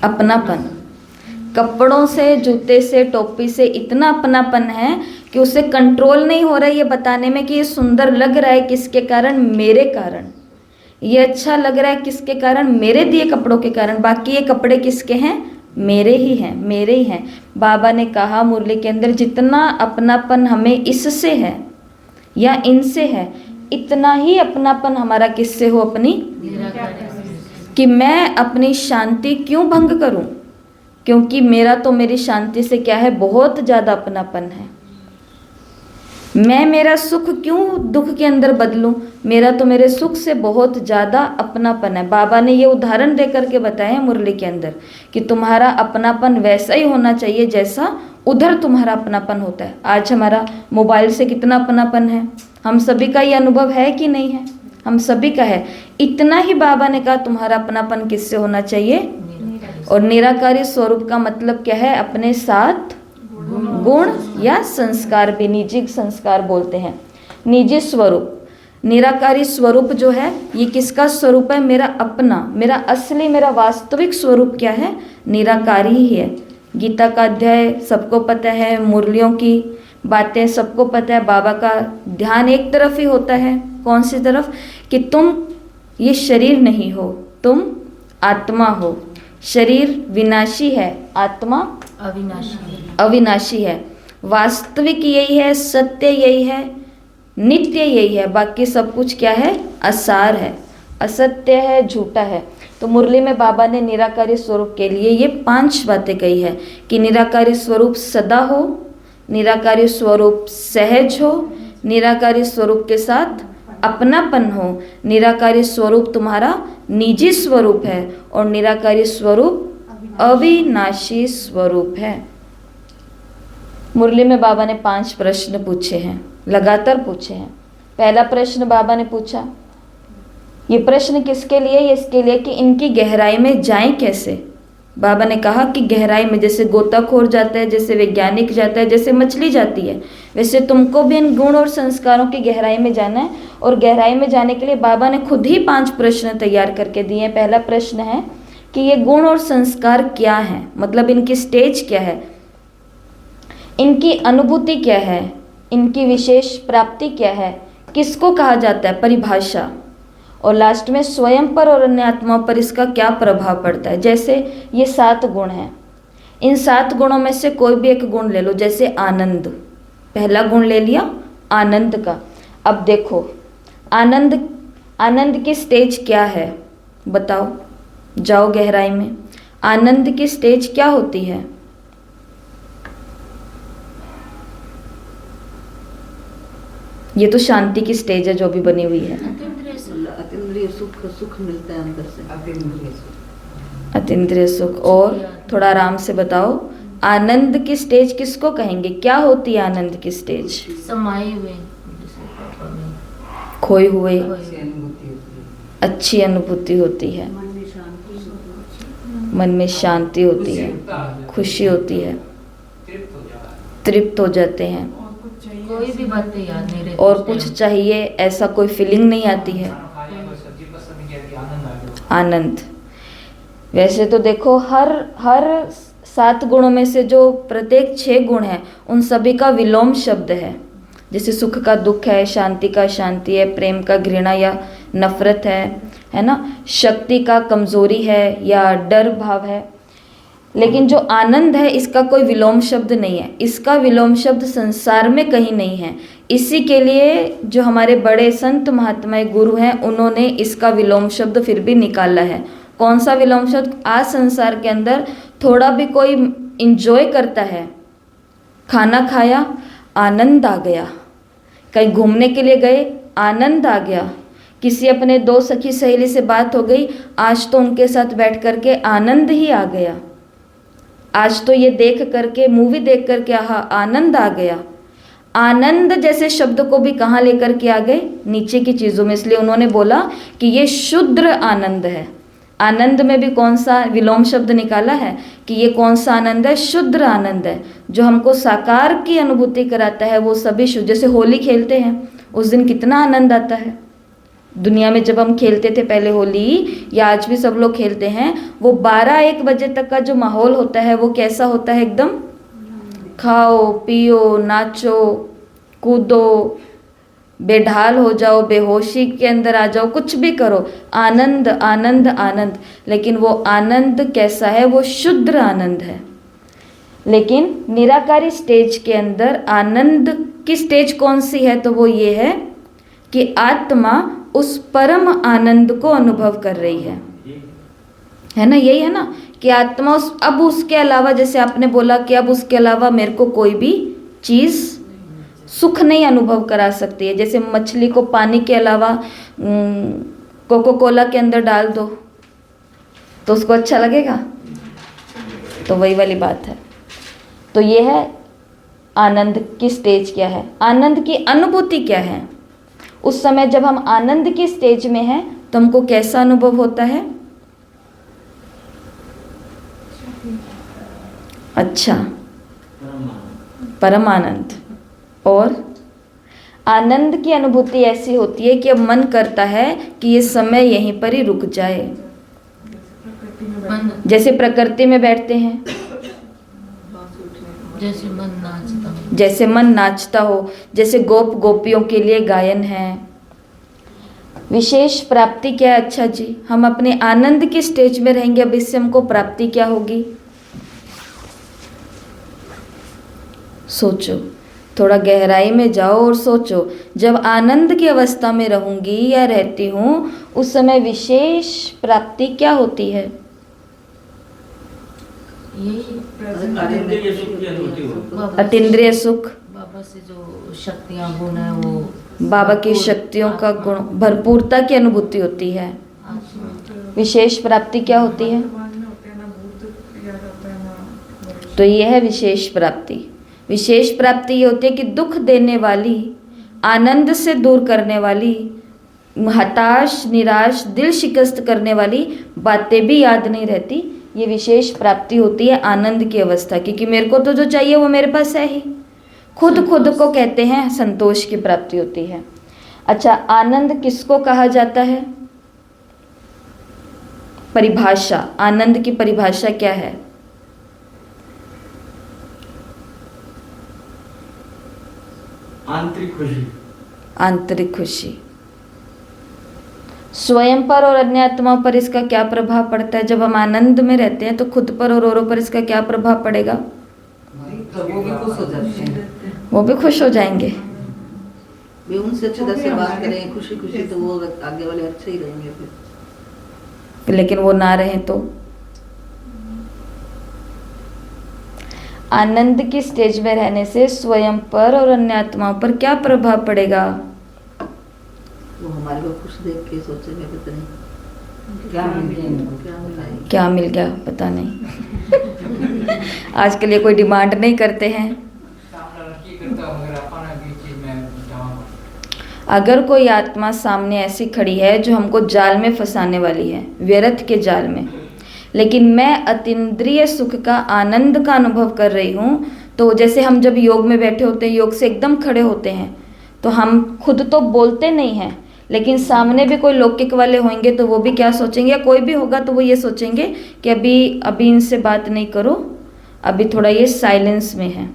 अपनापन। कपड़ों से, जूते से, टोपी से इतना अपनापन है कि उसे कंट्रोल नहीं हो रहा है ये बताने में कि ये सुंदर लग रहा है किसके कारण? मेरे कारण। ये अच्छा लग रहा है किसके कारण? मेरे दिए कपड़ों के कारण। बाकी ये कपड़े किसके हैं? मेरे ही हैं, मेरे ही हैं। बाबा ने कहा मुरली के अंदर, जितना अपनापन हमें इससे है या इनसे है, इतना ही अपनापन हमारा किससे हो, अपनी, कि मैं अपनी शांति क्यों भंग करूं, क्योंकि मेरा तो मेरी शांति से क्या है, बहुत ज़्यादा अपनापन है। मैं मेरा सुख क्यों दुख के अंदर बदलूं, मेरा तो मेरे सुख से बहुत ज़्यादा अपनापन है। बाबा ने ये उदाहरण दे करके बताया है मुरली के अंदर कि तुम्हारा अपनापन वैसा ही होना चाहिए जैसा उधर तुम्हारा अपनापन होता है। आज हमारा मोबाइल से कितना अपनापन है, हम सभी का ये अनुभव है कि नहीं है, हम सभी का है। इतना ही बाबा ने कहा तुम्हारा अपनापन किससे होना चाहिए, और निराकारी स्वरूप का मतलब क्या है, अपने साथ गुण या संस्कार भी, निजी संस्कार बोलते हैं, निजी स्वरूप। निराकारी स्वरूप जो है ये किसका स्वरूप है, मेरा अपना, मेरा असली, मेरा वास्तविक स्वरूप क्या है, निराकारी ही है। गीता का अध्याय सबको पता है, मुरलियों की बातें सबको पता है। बाबा का ध्यान एक तरफ ही होता है, कौन सी तरफ, कि तुम ये शरीर नहीं हो, तुम आत्मा हो। शरीर विनाशी है, आत्मा अविनाशी है। वास्तविक यही है, सत्य यही है, नित्य यही है, बाकी सब कुछ क्या है, असार है, असत्य है, झूठा है। तो मुरली में बाबा ने निराकारी स्वरूप के लिए ये 5 बातें कही है कि निराकारी स्वरूप सदा हो, निराकारी स्वरूप सहज हो, निराकारी स्वरूप के साथ अपनापन हो, निराकारी स्वरूप तुम्हारा निजी स्वरूप है, और निराकारी स्वरूप अविनाशी स्वरूप है। मुरली में बाबा ने 5 प्रश्न पूछे हैं, लगातार पूछे हैं। पहला प्रश्न बाबा ने पूछा, ये प्रश्न किसके लिए, ये इसके लिए कि इनकी गहराई में जाएं कैसे। बाबा ने कहा कि गहराई में जैसे गोताखोर जाता है, जैसे वैज्ञानिक जाता है, जैसे मछली जाती है, वैसे तुमको भी इन गुण और संस्कारों की गहराई में जाना है। और गहराई में जाने के लिए बाबा ने खुद ही 5 प्रश्न तैयार करके दिए हैं। पहला प्रश्न है कि ये गुण और संस्कार क्या है, मतलब इनकी स्टेज क्या है, इनकी अनुभूति क्या है, इनकी विशेष प्राप्ति क्या है, किसको कहा जाता है, परिभाषा, और लास्ट में स्वयं पर और अन्य आत्माओं पर इसका क्या प्रभाव पड़ता है। जैसे ये 7 गुण हैं, इन 7 गुणों में से कोई भी एक गुण ले लो, जैसे आनंद, पहला गुण ले लिया आनंद का। अब देखो आनंद की स्टेज क्या है, बताओ, जाओ गहराई में, आनंद की स्टेज क्या होती है। ये तो शांति की स्टेज है जो भी बनी हुई है। अतीन्द्रिय सुख मिलता है अंदर से, अतीन्द्रिय सुख। और थोड़ा आराम से बताओ, आनंद की स्टेज किसको कहेंगे, क्या होती है आनंद की स्टेज, समाये हुए, जैसे पापा में खोए हुए, अच्छी अनुभूति होती है, मन में शांति होती है, खुशी होती है, तृप्त हो जाते हैं, कोई भी बातें याद नहीं रहती, और कुछ चाहिए ऐसा कोई फीलिंग नहीं आती है, आनंद। वैसे तो देखो हर 7 गुणों में से जो प्रत्येक 6 गुण हैं उन सभी का विलोम शब्द है। जैसे सुख का दुख है, शांति का शांति है, प्रेम का घृणा या नफरत है ना, शक्ति का कमजोरी है या डर भाव है। लेकिन जो आनंद है इसका कोई विलोम शब्द नहीं है, इसका विलोम शब्द संसार में कहीं नहीं है। इसी के लिए जो हमारे बड़े संत महात्मा गुरु हैं उन्होंने इसका विलोम शब्द फिर भी निकाला है। कौन सा विलोम शब्द, आज संसार के अंदर थोड़ा भी कोई इंजॉय करता है, खाना खाया आनंद आ गया, कहीं घूमने के लिए गए आनंद आ गया, किसी अपने 2 सखी सहेली से बात हो गई, आज तो उनके साथ बैठ करके आनंद ही आ गया, आज तो ये देख करके, मूवी देख करके आनंद आ गया। आनंद जैसे शब्द को भी कहाँ लेकर के आ गए, नीचे की चीज़ों में। इसलिए उन्होंने बोला कि ये शुद्र आनंद है। आनंद में भी कौन सा विलोम शब्द निकाला है कि ये कौन सा आनंद है, शुद्र आनंद है, जो हमको साकार की अनुभूति कराता है। वो सभी शुद्ध, जैसे होली खेलते हैं उस दिन कितना आनंद आता है। दुनिया में जब हम खेलते थे पहले होली, या आज भी सब लोग खेलते हैं, वो 12-1 बजे तक का जो माहौल होता है वो कैसा होता है, एकदम खाओ पियो नाचो कूदो, बेढाल हो जाओ, बेहोशी के अंदर आ जाओ, कुछ भी करो, आनंद आनंद आनंद। लेकिन वो आनंद कैसा है? वो शुद्ध आनंद है। लेकिन निराकारी स्टेज के अंदर आनंद की स्टेज कौन सी है? तो वो ये है कि आत्मा उस परम आनंद को अनुभव कर रही है ना? यही है ना कि आत्मा अब उसके अलावा, जैसे आपने बोला कि अब उसके अलावा मेरे को कोई भी चीज़ सुख नहीं अनुभव करा सकती है। जैसे मछली को पानी के अलावा कोको कोला के अंदर डाल दो तो उसको अच्छा लगेगा? तो वही वाली बात है। तो ये है आनंद की स्टेज क्या है, आनंद की अनुभूति क्या है। उस समय जब हम आनंद की स्टेज में हैं तो हमको कैसा अनुभव होता है? अच्छा, परम आनंद। और आनंद की अनुभूति ऐसी होती है कि अब मन करता है कि ये समय यहीं पर ही रुक जाए। जैसे प्रकृति में बैठते हैं, जैसे मन नाचता हो, जैसे गोप गोपियों के लिए गायन है। विशेष प्राप्ति क्या है? अच्छा जी, हम अपने आनंद की स्टेज में रहेंगे, अब इससे हमको प्राप्ति क्या होगी? सोचो, थोड़ा गहराई में जाओ और सोचो। जब आनंद की अवस्था में रहूंगी या रहती हूँ उस समय विशेष प्राप्ति क्या होती है? अतीन्द्रिय सुख, बाबा से जो शक्तियाँ गुण है वो, बाबा की शक्तियों का गुण, भरपूरता की अनुभूति होती है। विशेष प्राप्ति क्या होती है? तो ये है विशेष प्राप्ति। विशेष प्राप्ति ये होती है कि दुख देने वाली, आनंद से दूर करने वाली, हताश निराश दिल शिकस्त करने वाली बातें भी याद नहीं रहती। ये विशेष प्राप्ति होती है आनंद की अवस्था की, कि मेरे को तो जो चाहिए वो मेरे पास है ही। खुद को कहते हैं संतोष की प्राप्ति होती है। अच्छा, आनंद किसको कहा जाता है? परिभाषा, आनंद की परिभाषा क्या है? आंतरिक खुशी। आंतरिक खुशी। स्वयं पर और अन्य आत्माओं पर इसका क्या प्रभाव पड़ता है? जब हम आनंद में रहते हैं तो खुद पर और औरों पर इसका क्या प्रभाव पड़ेगा? तो वो भी खुश हो जाते हैं, वो भी खुश हो जाएंगे। वे उनसे अच्छी तरह से बात करें खुशी खुशी, तो वो आगे वाले अच्छे ही रहेंगे फिर। लेकिन वो ना रहे तो? आनंद की स्टेज में रहने से स्वयं पर और अन्य आत्माओं पर क्या प्रभाव पड़ेगा? वो हमारे को खुश देख के सोचेंगे पता नहीं क्या मिल गया पता नहीं। आज के लिए कोई डिमांड नहीं करते हैं। अगर कोई आत्मा सामने ऐसी खड़ी है जो हमको जाल में फंसाने वाली है, व्यर्थ के जाल में, लेकिन मैं अतीन्द्रिय सुख का, आनंद का अनुभव कर रही हूँ, तो जैसे हम जब योग में बैठे होते हैं, योग से एकदम खड़े होते हैं, तो हम खुद तो बोलते नहीं हैं, लेकिन सामने भी कोई लौकिक वाले होंगे तो वो भी क्या सोचेंगे, या कोई भी होगा तो वो ये सोचेंगे कि अभी इनसे बात नहीं करो, अभी थोड़ा ये साइलेंस में है।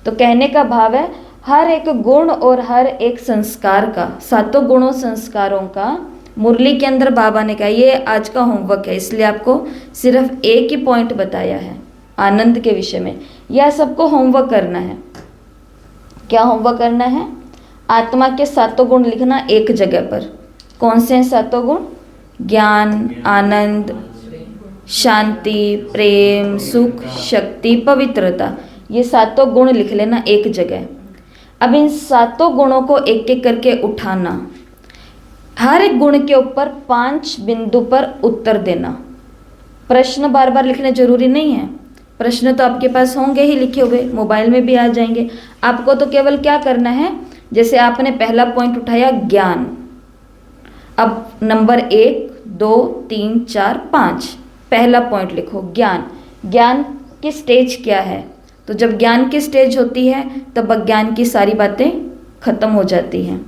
तो कहने का भाव है हर एक गुण और हर एक संस्कार का, सातों गुणों संस्कारों का मुरली के अंदर बाबा ने कहा, ये आज का होमवर्क है, इसलिए आपको सिर्फ एक ही पॉइंट बताया है आनंद के विषय में। यह सबको होमवर्क करना है। क्या होमवर्क करना है? आत्मा के सातों गुण लिखना एक जगह पर। कौन से हैं सातों गुण? ज्ञान, आनंद, शांति, प्रेम, सुख, शक्ति, पवित्रता, ये सातों गुण लिख लेना एक जगह। अब इन सातों गुणों को एक एक करके उठाना, हर एक गुण के ऊपर 5 बिंदु पर उत्तर देना। प्रश्न बार बार लिखने जरूरी नहीं है, प्रश्न तो आपके पास होंगे ही लिखे हुए, मोबाइल में भी आ जाएंगे। आपको तो केवल क्या करना है, जैसे आपने पहला पॉइंट उठाया ज्ञान, अब नंबर 1, 2, 3, 4, 5 पहला पॉइंट लिखो ज्ञान। ज्ञान की स्टेज क्या है? तो जब ज्ञान की स्टेज होती है तब अज्ञान की सारी बातें खत्म हो जाती हैं।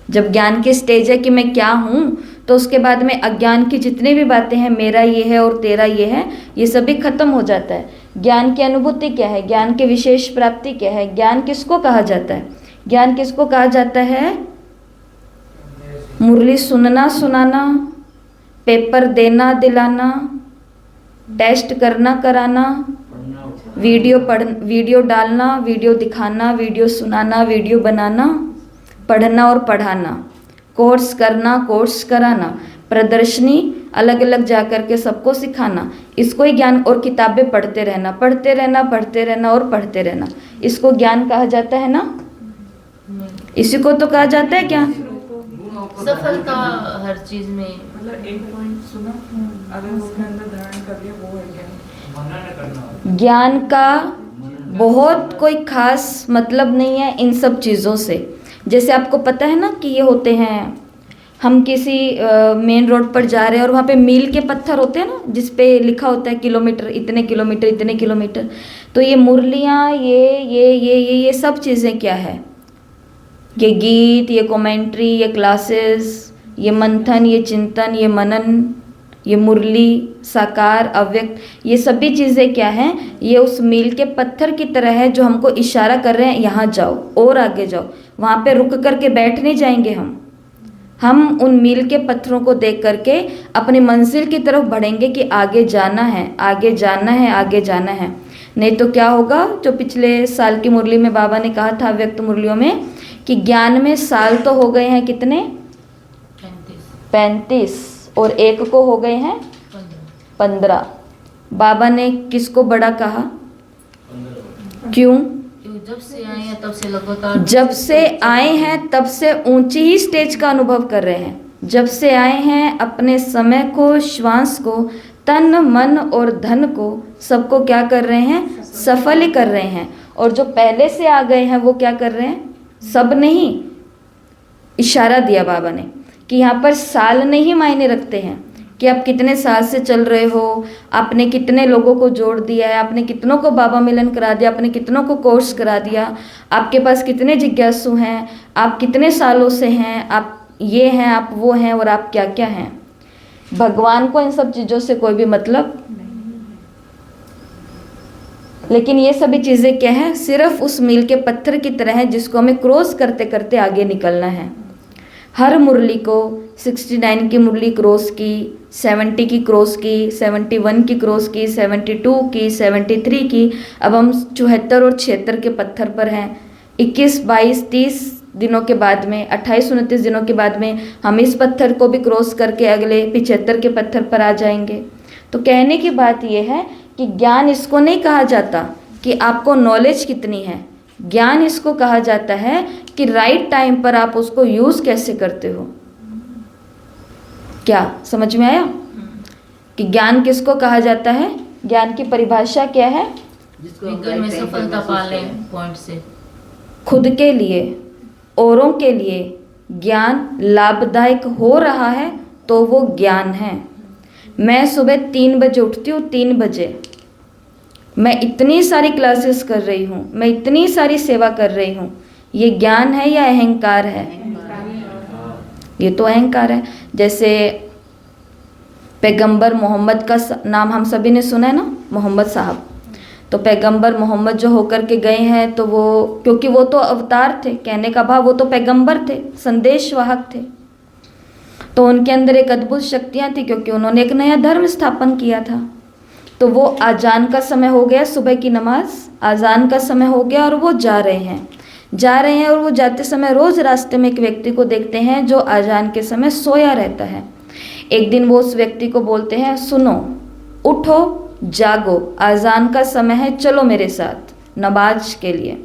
जब ज्ञान की स्टेज है कि मैं क्या हूँ, तो उसके बाद में अज्ञान की जितनी भी बातें हैं, मेरा ये है और तेरा ये है, ये सभी खत्म हो जाता है। ज्ञान की अनुभूति क्या है? ज्ञान की विशेष प्राप्ति क्या है? ज्ञान किसको कहा जाता है? ज्ञान किसको कहा जाता है? मुरली सुनना सुनाना, पेपर देना दिलाना, टेस्ट करना कराना, वीडियो डालना, वीडियो दिखाना, वीडियो सुनाना, वीडियो बनाना, पढ़ना और पढ़ाना, कोर्स करना, कोर्स कराना, प्रदर्शनी अलग अलग जा कर के सबको सिखाना, इसको ही ज्ञान। और किताबें पढ़ते रहना, पढ़ते रहना, पढ़ते रहना और पढ़ते रहना, इसको ज्ञान कहा जाता है ना? इसी को तो कहा जाता है ज्ञान। सफलता हर चीज में। मतलब एक पॉइंट सुना, अगर उसके अंदर धारण कर लिया वो है ज्ञान। ज्ञान का बहुत कोई खास मतलब नहीं है इन सब चीज़ों से। जैसे आपको पता है ना कि ये होते हैं, हम किसी मेन रोड पर जा रहे हैं और वहाँ पे मील के पत्थर होते हैं ना, जिस पे लिखा होता है किलोमीटर, इतने किलोमीटर, इतने किलोमीटर। तो ये मुरलियाँ, ये सब चीज़ें क्या है? ये गीत, ये कमेंट्री, ये क्लासेस, ये मंथन, ये चिंतन, ये मनन, ये मुरली, साकार, अव्यक्त, ये सभी चीज़ें क्या हैं? ये उस मील के पत्थर की तरह है जो हमको इशारा कर रहे हैं, यहाँ जाओ और आगे जाओ। वहाँ पे रुक करके बैठ नहीं जाएंगे हम उन मील के पत्थरों को देख करके अपनी मंजिल की तरफ बढ़ेंगे कि आगे जाना है, आगे जाना है, आगे जाना है। नहीं तो क्या होगा, जो पिछले साल की मुरली में बाबा ने कहा था, व्यक्त मुरलियों में, कि ज्ञान में साल तो हो गए हैं कितने? 35 और एक को हो गए हैं 15। बाबा ने किसको बड़ा कहा? क्यों? जब से आए हैं तब से लगातार, जब से आए हैं तब से ऊंची ही स्टेज का अनुभव कर रहे हैं। जब से आए हैं अपने समय को, श्वास को, तन मन और धन को, सबको क्या कर रहे हैं? सफल ही कर रहे हैं। और जो पहले से आ गए हैं वो क्या कर रहे हैं? सब नहीं, इशारा दिया बाबा ने कि यहाँ पर साल नहीं मायने रखते हैं कि आप कितने साल से चल रहे हो, आपने कितने लोगों को जोड़ दिया है, आपने कितनों को बाबा मिलन करा दिया, आपने कितनों को कोर्स करा दिया, आपके पास कितने जिज्ञासु हैं, आप कितने सालों से हैं, आप ये हैं, आप वो हैं और आप क्या क्या हैं। भगवान को इन सब चीज़ों से कोई भी मतलब, लेकिन ये सभी चीज़ें क्या है? सिर्फ उस मील के पत्थर की तरह है जिसको हमें क्रॉस करते करते आगे निकलना है। हर मुरली को 69 की मुरली क्रॉस की, 70 की क्रॉस की, 71 की क्रॉस की, 72 की, 73 की। अब हम 74 और 76 के पत्थर पर हैं। 21, 22, 30 दिनों के बाद में, 28, 29 दिनों के बाद में हम इस पत्थर को भी क्रॉस करके अगले 75 के पत्थर पर आ जाएंगे। तो कहने की बात यह है कि ज्ञान इसको नहीं कहा जाता कि आपको नॉलेज कितनी है। ज्ञान इसको कहा जाता है कि राइट टाइम पर आप उसको यूज़ कैसे करते हो। क्या समझ में आया कि ज्ञान किसको कहा जाता है? ज्ञान की परिभाषा क्या है? जिसको हम विज्ञान में right time पर सफलता महसूस पा लें करें। पॉइंट से। खुद के लिए, औरों के लिए ज्ञान लाभदायक हो रहा है तो वो ज्ञान है। मैं सुबह 3 बजे उठती हूँ, 3 बजे मैं इतनी सारी क्लासेस कर रही हूँ, मैं इतनी सारी सेवा कर रही हूँ, ये ज्ञान है या अहंकार है? ये तो अहंकार है। जैसे पैगंबर मोहम्मद का नाम हम सभी ने सुना है ना, मोहम्मद साहब। तो पैगंबर मोहम्मद जो होकर के गए हैं, तो वो, क्योंकि वो तो अवतार थे, कहने का भाव वो तो पैगंबर थे, संदेशवाहक थे, तो उनके अंदर एक अद्भुत शक्तियाँ थी, क्योंकि उन्होंने एक नया धर्म स्थापन किया था। तो वो आजान का समय हो गया, सुबह की नमाज, आजान का समय हो गया और वो जा रहे हैं और वो जाते समय रोज़ रास्ते में एक व्यक्ति को देखते हैं जो आजान के समय सोया रहता है। एक दिन वो उस व्यक्ति को बोलते हैं, सुनो, उठो, जागो, आजान का समय है, चलो मेरे साथ नमाज के लिए।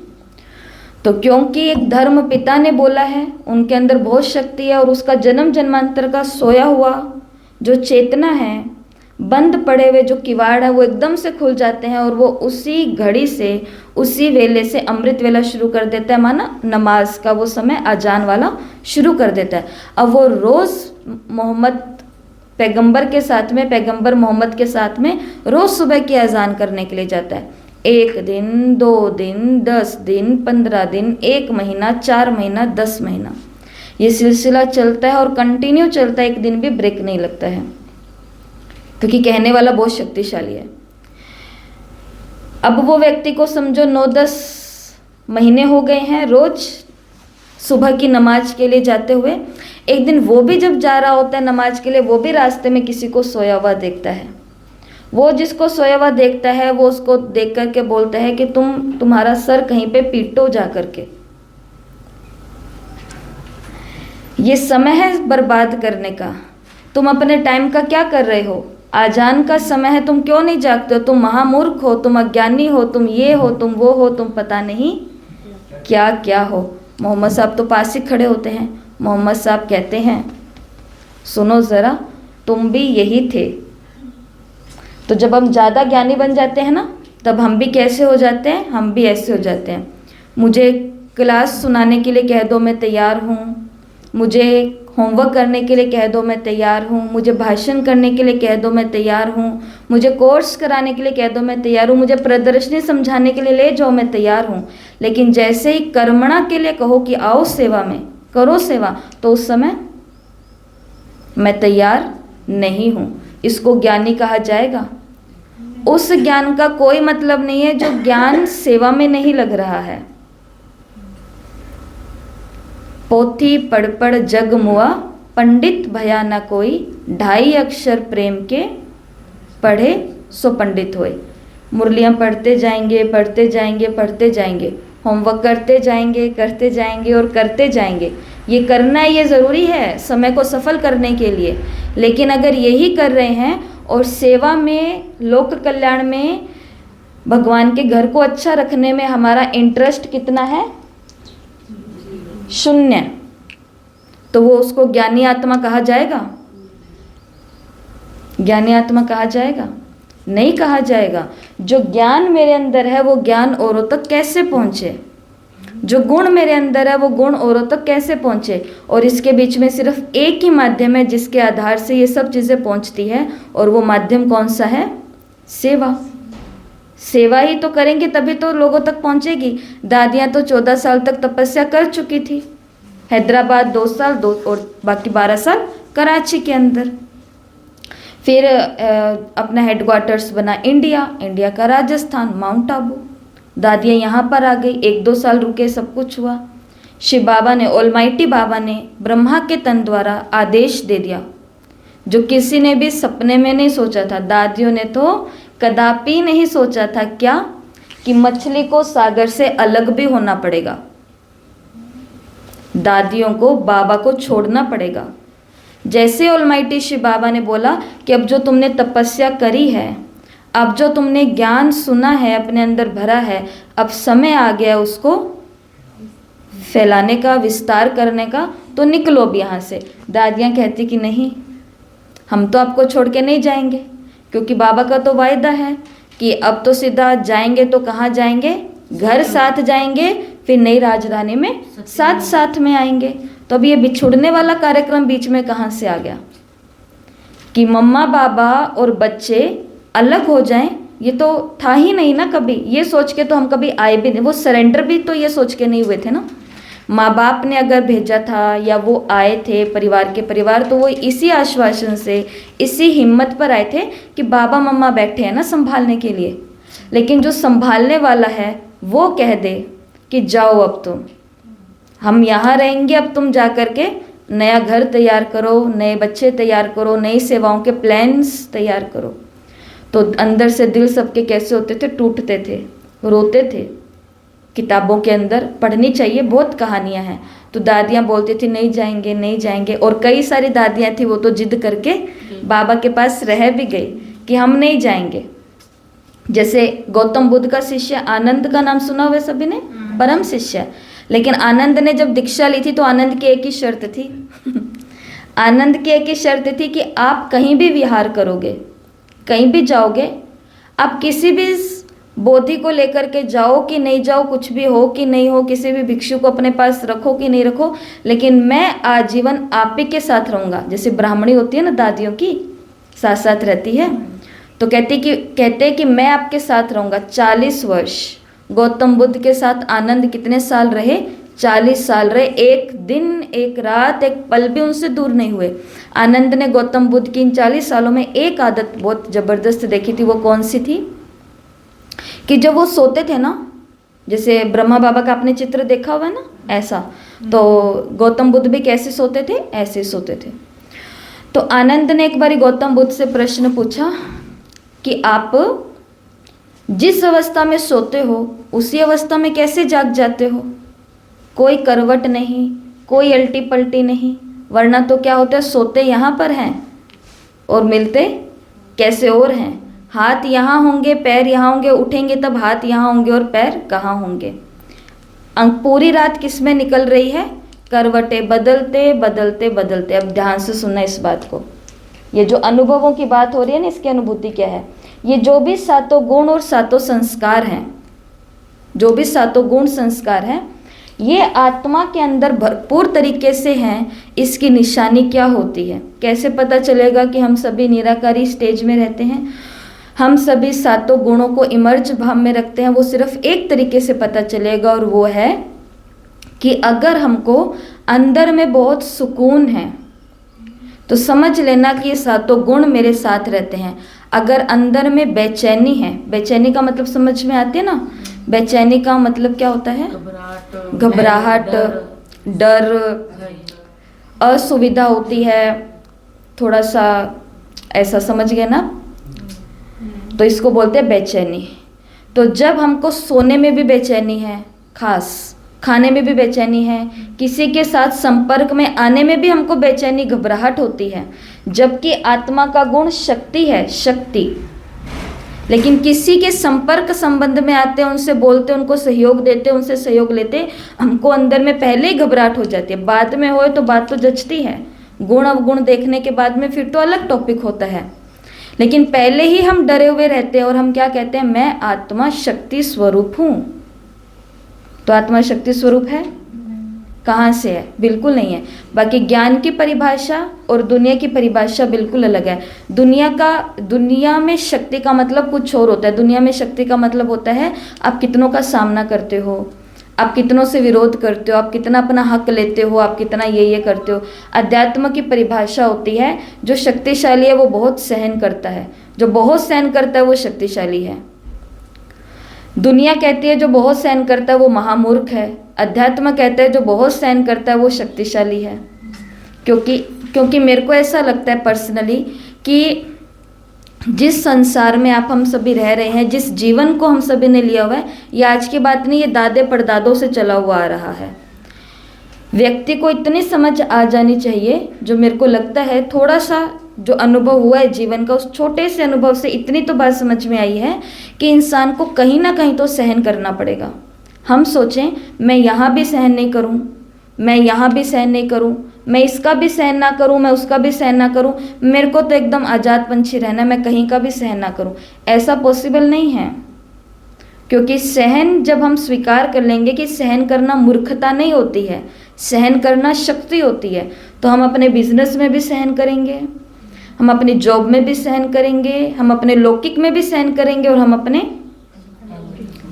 तो क्योंकि एक धर्म पिता ने बोला है, उनके अंदर बहुत शक्ति है और उसका जन्म जन्मांतर का सोया हुआ जो चेतना है, बंद पड़े हुए जो किवाड़ है, वो एकदम से खुल जाते हैं और वो उसी घड़ी से, उसी वेले से अमृत वेला शुरू कर देता है, माना नमाज का वो समय आजान वाला शुरू कर देता है। अब वो रोज़ मोहम्मद पैगंबर के साथ में, पैगंबर मोहम्मद के साथ में रोज़ सुबह की अजान करने के लिए जाता है। 1 दिन, 2 दिन, 10 दिन, 15 दिन, 1 महीना, 4 महीना, 10 महीना, ये सिलसिला चलता है और कंटिन्यू चलता है, एक दिन भी ब्रेक नहीं लगता है, क्योंकि कहने वाला बहुत शक्तिशाली है। अब वो व्यक्ति को समझो 9-10 महीने हो गए हैं रोज सुबह की नमाज के लिए जाते हुए। एक दिन वो भी जब जा रहा होता है नमाज के लिए, वो भी रास्ते में किसी को सोया हुआ देखता है। वो जिसको सोया हुआ देखता है वो उसको देख करके बोलता है कि तुम्हारा सर कहीं पे पीटो जा करके। ये समय है बर्बाद करने का। तुम अपने टाइम का क्या कर रहे हो? आजान का समय है, तुम क्यों नहीं जागते हो? तुम महामूर्ख हो, तुम अज्ञानी हो, तुम ये हो, तुम वो हो, तुम पता नहीं क्या क्या हो। मोहम्मद साहब तो पास ही खड़े होते हैं। मोहम्मद साहब कहते हैं, सुनो ज़रा, तुम भी यही थे। तो जब हम ज़्यादा ज्ञानी बन जाते हैं ना, तब हम भी कैसे हो जाते हैं? हम भी ऐसे हो जाते हैं। मुझे क्लास सुनाने के लिए कह दो, मैं तैयार हूँ। मुझे होमवर्क करने के लिए कह दो, मैं तैयार हूँ। मुझे भाषण करने के लिए कह दो, मैं तैयार हूँ। मुझे कोर्स कराने के लिए कह दो, मैं तैयार हूँ। मुझे प्रदर्शनी समझाने के लिए ले जाओ, मैं तैयार हूँ। लेकिन जैसे ही कर्मणा के लिए कहो कि आओ सेवा में, करो सेवा, तो उस समय मैं तैयार नहीं हूँ। इसको ज्ञानी कहा जाएगा? उस ज्ञान का कोई मतलब नहीं है जो ज्ञान सेवा में नहीं लग रहा है। पोथी पढ़ पढ़ जग मुआ, पंडित भया न कोई। 2.5 अक्षर प्रेम के, पढ़े सो पंडित होए। मुरलियाँ पढ़ते जाएंगे, पढ़ते जाएंगे, पढ़ते जाएंगे, होमवर्क करते जाएंगे और करते जाएंगे। ये करना ये ज़रूरी है समय को सफल करने के लिए। लेकिन अगर यही कर रहे हैं और सेवा में, लोक कल्याण में, भगवान के घर को अच्छा रखने में हमारा इंटरेस्ट कितना है? 0, तो वो उसको ज्ञानी आत्मा कहा जाएगा? ज्ञानी आत्मा कहा जाएगा? नहीं कहा जाएगा। जो ज्ञान मेरे अंदर है वो ज्ञान औरों तक कैसे पहुंचे? जो गुण मेरे अंदर है वो गुण औरों तक कैसे पहुंचे? और इसके बीच में सिर्फ एक ही माध्यम है जिसके आधार से ये सब चीज़ें पहुंचती है, और वो माध्यम कौन सा है? सेवा। सेवा ही तो करेंगे तभी तो लोगों तक पहुंचेगी। दादियाँ तो 14 साल तक तपस्या कर चुकी थी। हैदराबाद 2 साल, और बाकी 12 साल कराची के अंदर। फिर अपना हेडक्वार्टर्स बना इंडिया का राजस्थान, माउंट आबू। दादियाँ यहाँ पर आ गई, 1-2 साल रुके, सब कुछ हुआ। शिव बाबा ने, ऑलमाइटी बाबा ने ब्रह्मा के तन द्वारा आदेश दे दिया, जो किसी ने भी सपने में नहीं सोचा था। दादियों ने तो कदापि नहीं सोचा था क्या कि मछली को सागर से अलग भी होना पड़ेगा। दादियों को बाबा को छोड़ना पड़ेगा। जैसे ऑलमाइटी शिव बाबा ने बोला कि अब जो तुमने तपस्या करी है, अब जो तुमने ज्ञान सुना है, अपने अंदर भरा है, अब समय आ गया उसको फैलाने का, विस्तार करने का, तो निकलो अब यहाँ से। दादियाँ कहती कि नहीं, हम तो आपको छोड़ के नहीं जाएंगे, क्योंकि बाबा का तो वायदा है कि अब तो सीधा जाएंगे तो कहाँ जाएंगे? घर साथ जाएंगे, फिर नई राजधानी में साथ में आएंगे। तो अब ये बिछुड़ने वाला कार्यक्रम बीच में कहाँ से आ गया कि मम्मा बाबा और बच्चे अलग हो जाएं? ये तो था ही नहीं ना कभी। ये सोच के तो हम कभी आए भी नहीं। वो सरेंडर भी तो ये सोच के नहीं हुए थे ना। माँ बाप ने अगर भेजा था या वो आए थे परिवार के परिवार, तो वो इसी आश्वासन से, इसी हिम्मत पर आए थे कि बाबा मम्मा बैठे हैं ना संभालने के लिए। लेकिन जो संभालने वाला है वो कह दे कि जाओ अब तुम, हम यहाँ रहेंगे, अब तुम जा कर के नया घर तैयार करो, नए बच्चे तैयार करो, नई सेवाओं के प्लान्स तैयार करो। तो अंदर से दिल सबके कैसे होते थे? टूटते थे, रोते थे। किताबों के अंदर पढ़नी चाहिए, बहुत कहानियाँ हैं। तो दादियाँ बोलती थी नहीं जाएंगे, नहीं जाएंगे। और कई सारी दादियाँ थी वो तो जिद करके बाबा के पास रह भी गई कि हम नहीं जाएंगे। जैसे गौतम बुद्ध का शिष्य आनंद का नाम सुना हुआ सभी ने, परम शिष्य। लेकिन आनंद ने जब दीक्षा ली थी तो आनंद की एक ही शर्त थी आनंद की एक ही शर्त थी कि आप कहीं भी विहार करोगे, कहीं भी जाओगे, आप किसी भी बोधि को लेकर के जाओ कि नहीं जाओ, कुछ भी हो कि नहीं हो, किसी भी भिक्षु को अपने पास रखो कि नहीं रखो, लेकिन मैं आजीवन आप ही के साथ रहूँगा। जैसे ब्राह्मणी होती है ना, दादियों की साथ साथ रहती है, तो कहते कि मैं आपके साथ रहूँगा 40 वर्ष। गौतम बुद्ध के साथ आनंद कितने साल रहे? 40 साल रहे। एक दिन, एक रात, एक पल भी उनसे दूर नहीं हुए। आनंद ने गौतम बुद्ध की इन 40 सालों में एक आदत बहुत ज़बरदस्त देखी थी। वो कौन सी थी? कि जब वो सोते थे ना, जैसे ब्रह्मा बाबा का आपने चित्र देखा हुआ है ना, ऐसा तो गौतम बुद्ध भी कैसे सोते थे? ऐसे सोते थे। तो आनंद ने एक बारी गौतम बुद्ध से प्रश्न पूछा कि आप जिस अवस्था में सोते हो उसी अवस्था में कैसे जाग जाते हो? कोई करवट नहीं, कोई अल्टी पल्टी नहीं, वरना तो क्या होता है, सोते यहाँ पर हैं और मिलते कैसे और हैं। हाथ यहाँ होंगे, पैर यहाँ होंगे, उठेंगे तब हाथ यहाँ होंगे और पैर कहाँ होंगे। पूरी रात किस में निकल रही है? करवटें बदलते बदलते बदलते। अब ध्यान से सुनना इस बात को, ये जो अनुभवों की बात हो रही है ना, इसकी अनुभूति क्या है? ये जो भी सातों गुण और सातों संस्कार हैं, जो भी सातों गुण संस्कार हैं, ये आत्मा के अंदर भरपूर तरीके से हैं। इसकी निशानी क्या होती है? कैसे पता चलेगा कि हम सभी निराकारी स्टेज में रहते हैं, हम सभी सातों गुणों को इमर्ज भाव में रखते हैं? वो सिर्फ एक तरीके से पता चलेगा, और वो है कि अगर हमको अंदर में बहुत सुकून है तो समझ लेना कि ये सातों गुण मेरे साथ रहते हैं। अगर अंदर में बेचैनी है, बेचैनी का मतलब समझ में आती है ना? बेचैनी का मतलब क्या होता है? घबराहट, डर, असुविधा होती है, थोड़ा सा ऐसा, समझ गए ना? तो इसको बोलते हैं बेचैनी। तो जब हमको सोने में भी बेचैनी है, खास खाने में भी बेचैनी है, किसी के साथ संपर्क में आने में भी हमको बेचैनी, घबराहट होती है, जबकि आत्मा का गुण शक्ति है, शक्ति। लेकिन किसी के संपर्क संबंध में आते हैं, उनसे बोलते, उनको सहयोग देते, उनसे सहयोग लेते, हमको अंदर में पहले ही घबराहट हो जाती है। बाद में होए तो बात तो जचती है, गुण अवगुण देखने के बाद में फिर तो अलग टॉपिक होता है, लेकिन पहले ही हम डरे हुए रहते हैं और हम क्या कहते हैं? मैं आत्मा शक्ति स्वरूप हूँ। तो आत्मा शक्ति स्वरूप है? कहाँ से है? बिल्कुल नहीं है। बाकी ज्ञान की परिभाषा और दुनिया की परिभाषा बिल्कुल अलग है। दुनिया में शक्ति का मतलब कुछ और होता है। दुनिया में शक्ति का मतलब होता है आप कितनों का सामना करते हो, आप कितनों से विरोध करते हो, आप कितना अपना हक लेते हो, आप कितना ये करते हो। अध्यात्म की परिभाषा होती है जो शक्तिशाली है वो बहुत सहन करता है, जो बहुत सहन करता है वो शक्तिशाली है। दुनिया कहती है जो बहुत सहन करता है वो महामूर्ख है। अध्यात्म कहता है जो बहुत सहन करता है वो शक्तिशाली है। क्योंकि मेरे को ऐसा लगता है पर्सनली कि जिस संसार में हम सभी रह रहे हैं, जिस जीवन को हम सभी ने लिया हुआ है, ये आज की बात नहीं, ये दादे परदादों से चला हुआ आ रहा है। व्यक्ति को इतनी समझ आ जानी चाहिए, जो मेरे को लगता है थोड़ा सा जो अनुभव हुआ है जीवन का, उस छोटे से अनुभव से इतनी तो बात समझ में आई है कि इंसान को कहीं ना कहीं तो सहन करना पड़ेगा। हम सोचें मैं यहाँ भी सहन नहीं करूँ, मैं यहाँ भी सहन नहीं करूँ, मैं इसका भी सहन ना करूँ, मैं उसका भी सहन ना करूँ, मेरे को तो एकदम आज़ाद पंछी रहना है, मैं कहीं का भी सहन ना करूँ, ऐसा पॉसिबल नहीं है। क्योंकि सहन जब हम स्वीकार कर लेंगे कि सहन करना मूर्खता नहीं होती है, सहन करना शक्ति होती है, तो हम अपने बिजनेस में भी सहन करेंगे, हम अपनी जॉब में भी सहन करेंगे, हम अपने लौकिक में भी सहन करेंगे और हम अपने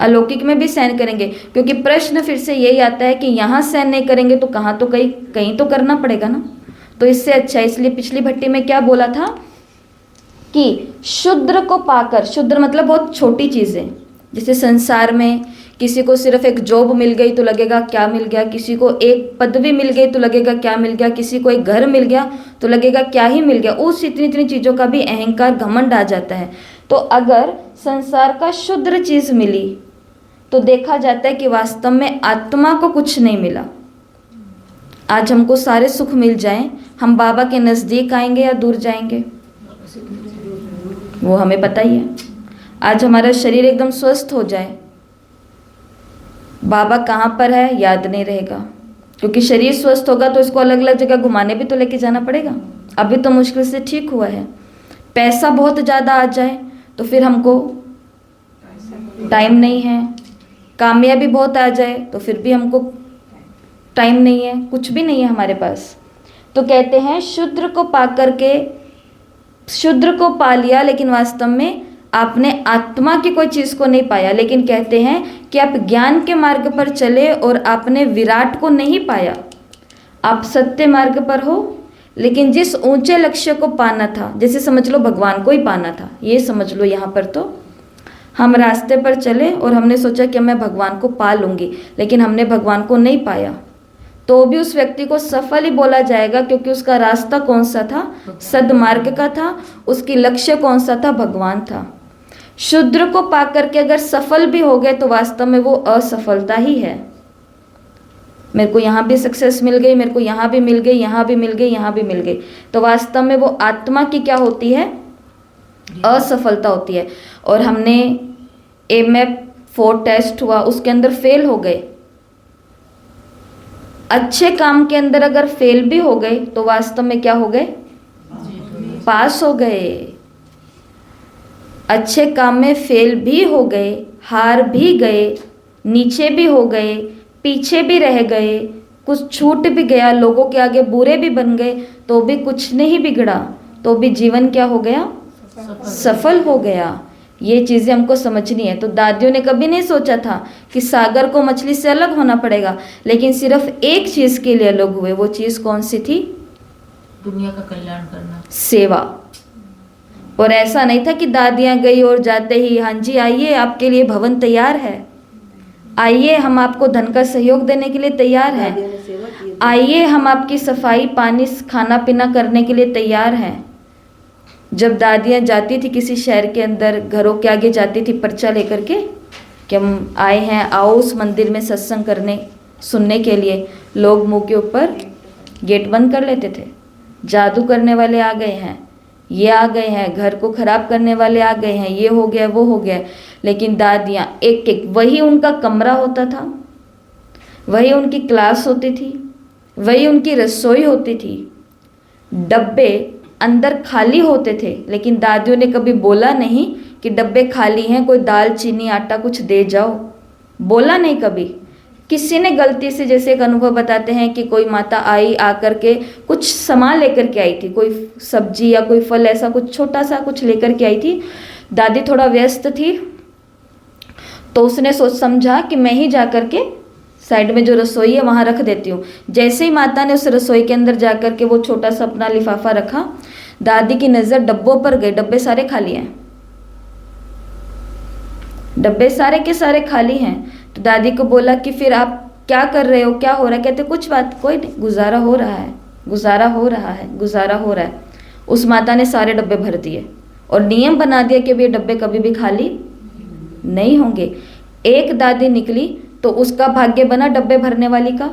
अलौकिक में भी सहन करेंगे। क्योंकि प्रश्न फिर से यही आता है कि यहाँ सहन नहीं करेंगे तो कहाँ, तो कहीं तो करना पड़ेगा ना। तो इससे अच्छा, इसलिए पिछली भट्टी में क्या बोला था कि शूद्र को पाकर, शूद्र मतलब बहुत छोटी चीज़ें, जैसे संसार में किसी को सिर्फ एक जॉब मिल गई तो लगेगा क्या मिल गया, किसी को एक पदवी मिल गई तो लगेगा क्या मिल गया, किसी को एक घर मिल गया तो लगेगा क्या ही मिल गया। उस इतनी चीज़ों का भी अहंकार, घमंड आ जाता है। तो अगर संसार का शुद्र चीज़ मिली तो देखा जाता है कि वास्तव में आत्मा को कुछ नहीं मिला। आज हमको सारे सुख मिल जाएं, हम बाबा के नज़दीक आएंगे या दूर जाएंगे वो हमें पता ही है। आज हमारा शरीर एकदम स्वस्थ हो जाए, बाबा कहाँ पर है याद नहीं रहेगा, क्योंकि शरीर स्वस्थ होगा तो इसको अलग अलग जगह घुमाने भी तो लेके जाना पड़ेगा। अभी तो मुश्किल से ठीक हुआ है। पैसा बहुत ज़्यादा आ जाए तो फिर हमको टाइम नहीं है, कामयाबी बहुत आ जाए तो फिर भी हमको टाइम नहीं है, कुछ भी नहीं है हमारे पास। तो कहते हैं शूद्र को पा लिया, लेकिन वास्तव में आपने आत्मा की कोई चीज़ को नहीं पाया। लेकिन कहते हैं कि आप ज्ञान के मार्ग पर चले और आपने विराट को नहीं पाया। आप सत्य मार्ग पर हो, लेकिन जिस ऊंचे लक्ष्य को पाना था, जैसे समझ लो भगवान को ही पाना था, ये समझ लो। यहाँ पर तो हम रास्ते पर चले और हमने सोचा कि मैं भगवान को पा लूँगी, लेकिन हमने भगवान को नहीं पाया। तो भी उस व्यक्ति को सफल ही बोला जाएगा, क्योंकि उसका रास्ता कौन सा था? सद्मार्ग का था। उसकी लक्ष्य कौन सा था? भगवान था। शूद्र को पाकर के अगर सफल भी हो गए तो वास्तव में वो असफलता ही है। मेरे को यहाँ भी सक्सेस मिल गई, मेरे को यहाँ भी मिल गई, यहाँ भी मिल गई, यहाँ भी मिल गई, तो वास्तव में वो आत्मा की क्या होती है? असफलता होती है। और हमने AMAP 4 टेस्ट हुआ, उसके अंदर फेल हो गए। अच्छे काम के अंदर अगर फेल भी हो गए तो वास्तव में क्या हो गए? पास हो गए। अच्छे काम में फेल भी हो गए, हार भी गए, नीचे भी हो गए, पीछे भी रह गए, कुछ छूट भी गया, लोगों के आगे बुरे भी बन गए, तो भी कुछ नहीं बिगड़ा, तो भी जीवन क्या हो गया? सफल हो गया। ये चीज़ें हमको समझनी है। तो दादियों ने कभी नहीं सोचा था कि सागर को मछली से अलग होना पड़ेगा, लेकिन सिर्फ एक चीज़ के लिए अलग हुए। वो चीज़ कौन सी थी? दुनिया का कल्याण करना, सेवा। और ऐसा नहीं था कि दादियाँ गई और जाते ही हाँ जी आइए आपके लिए भवन तैयार है, आइए हम आपको धन का सहयोग देने के लिए तैयार हैं, दादियों ने सेवा की है। आइए हम आपकी सफाई पानी खाना पीना करने के लिए तैयार हैं। जब दादियाँ जाती थी किसी शहर के अंदर, घरों के आगे जाती थी पर्चा लेकर के कि हम आए हैं, आओ उस मंदिर में सत्संग करने सुनने के लिए, लोग मुंह के ऊपर गेट बंद कर लेते थे। जादू करने वाले आ गए हैं, ये आ गए हैं, घर को खराब करने वाले आ गए हैं, ये हो गया वो हो गया। लेकिन दादियाँ एक एक, वही उनका कमरा होता था, वही उनकी क्लास होती थी, वही उनकी रसोई होती थी। डब्बे अंदर खाली होते थे, लेकिन दादियों ने कभी बोला नहीं कि डब्बे खाली हैं, कोई दाल चीनी आटा कुछ दे जाओ, बोला नहीं कभी। किसी ने गलती से, जैसे एक अनुभव बताते हैं कि कोई माता आई, आकर के कुछ सामान लेकर के आई थी, कोई सब्जी या कोई फल, ऐसा कुछ छोटा सा कुछ लेकर के आई थी। दादी थोड़ा व्यस्त थी, तो उसने सोच समझा कि मैं ही जा कर के साइड में जो रसोई है वहाँ रख देती हूँ। जैसे ही माता ने उस रसोई के अंदर जा कर के वो छोटा सा अपना लिफाफा रखा, दादी की नज़र डब्बों पर गई। डब्बे सारे खाली हैं, डब्बे सारे के सारे खाली हैं। तो दादी को बोला कि फिर आप क्या कर रहे हो, क्या हो रहा है? कहते कुछ बात कोई नहीं, गुजारा हो रहा है, गुजारा हो रहा है, गुजारा हो रहा है। उस माता ने सारे डब्बे भर दिए और नियम बना दिया कि ये डब्बे कभी भी खाली नहीं होंगे। एक दादी निकली तो उसका भाग्य बना डब्बे भरने वाली का,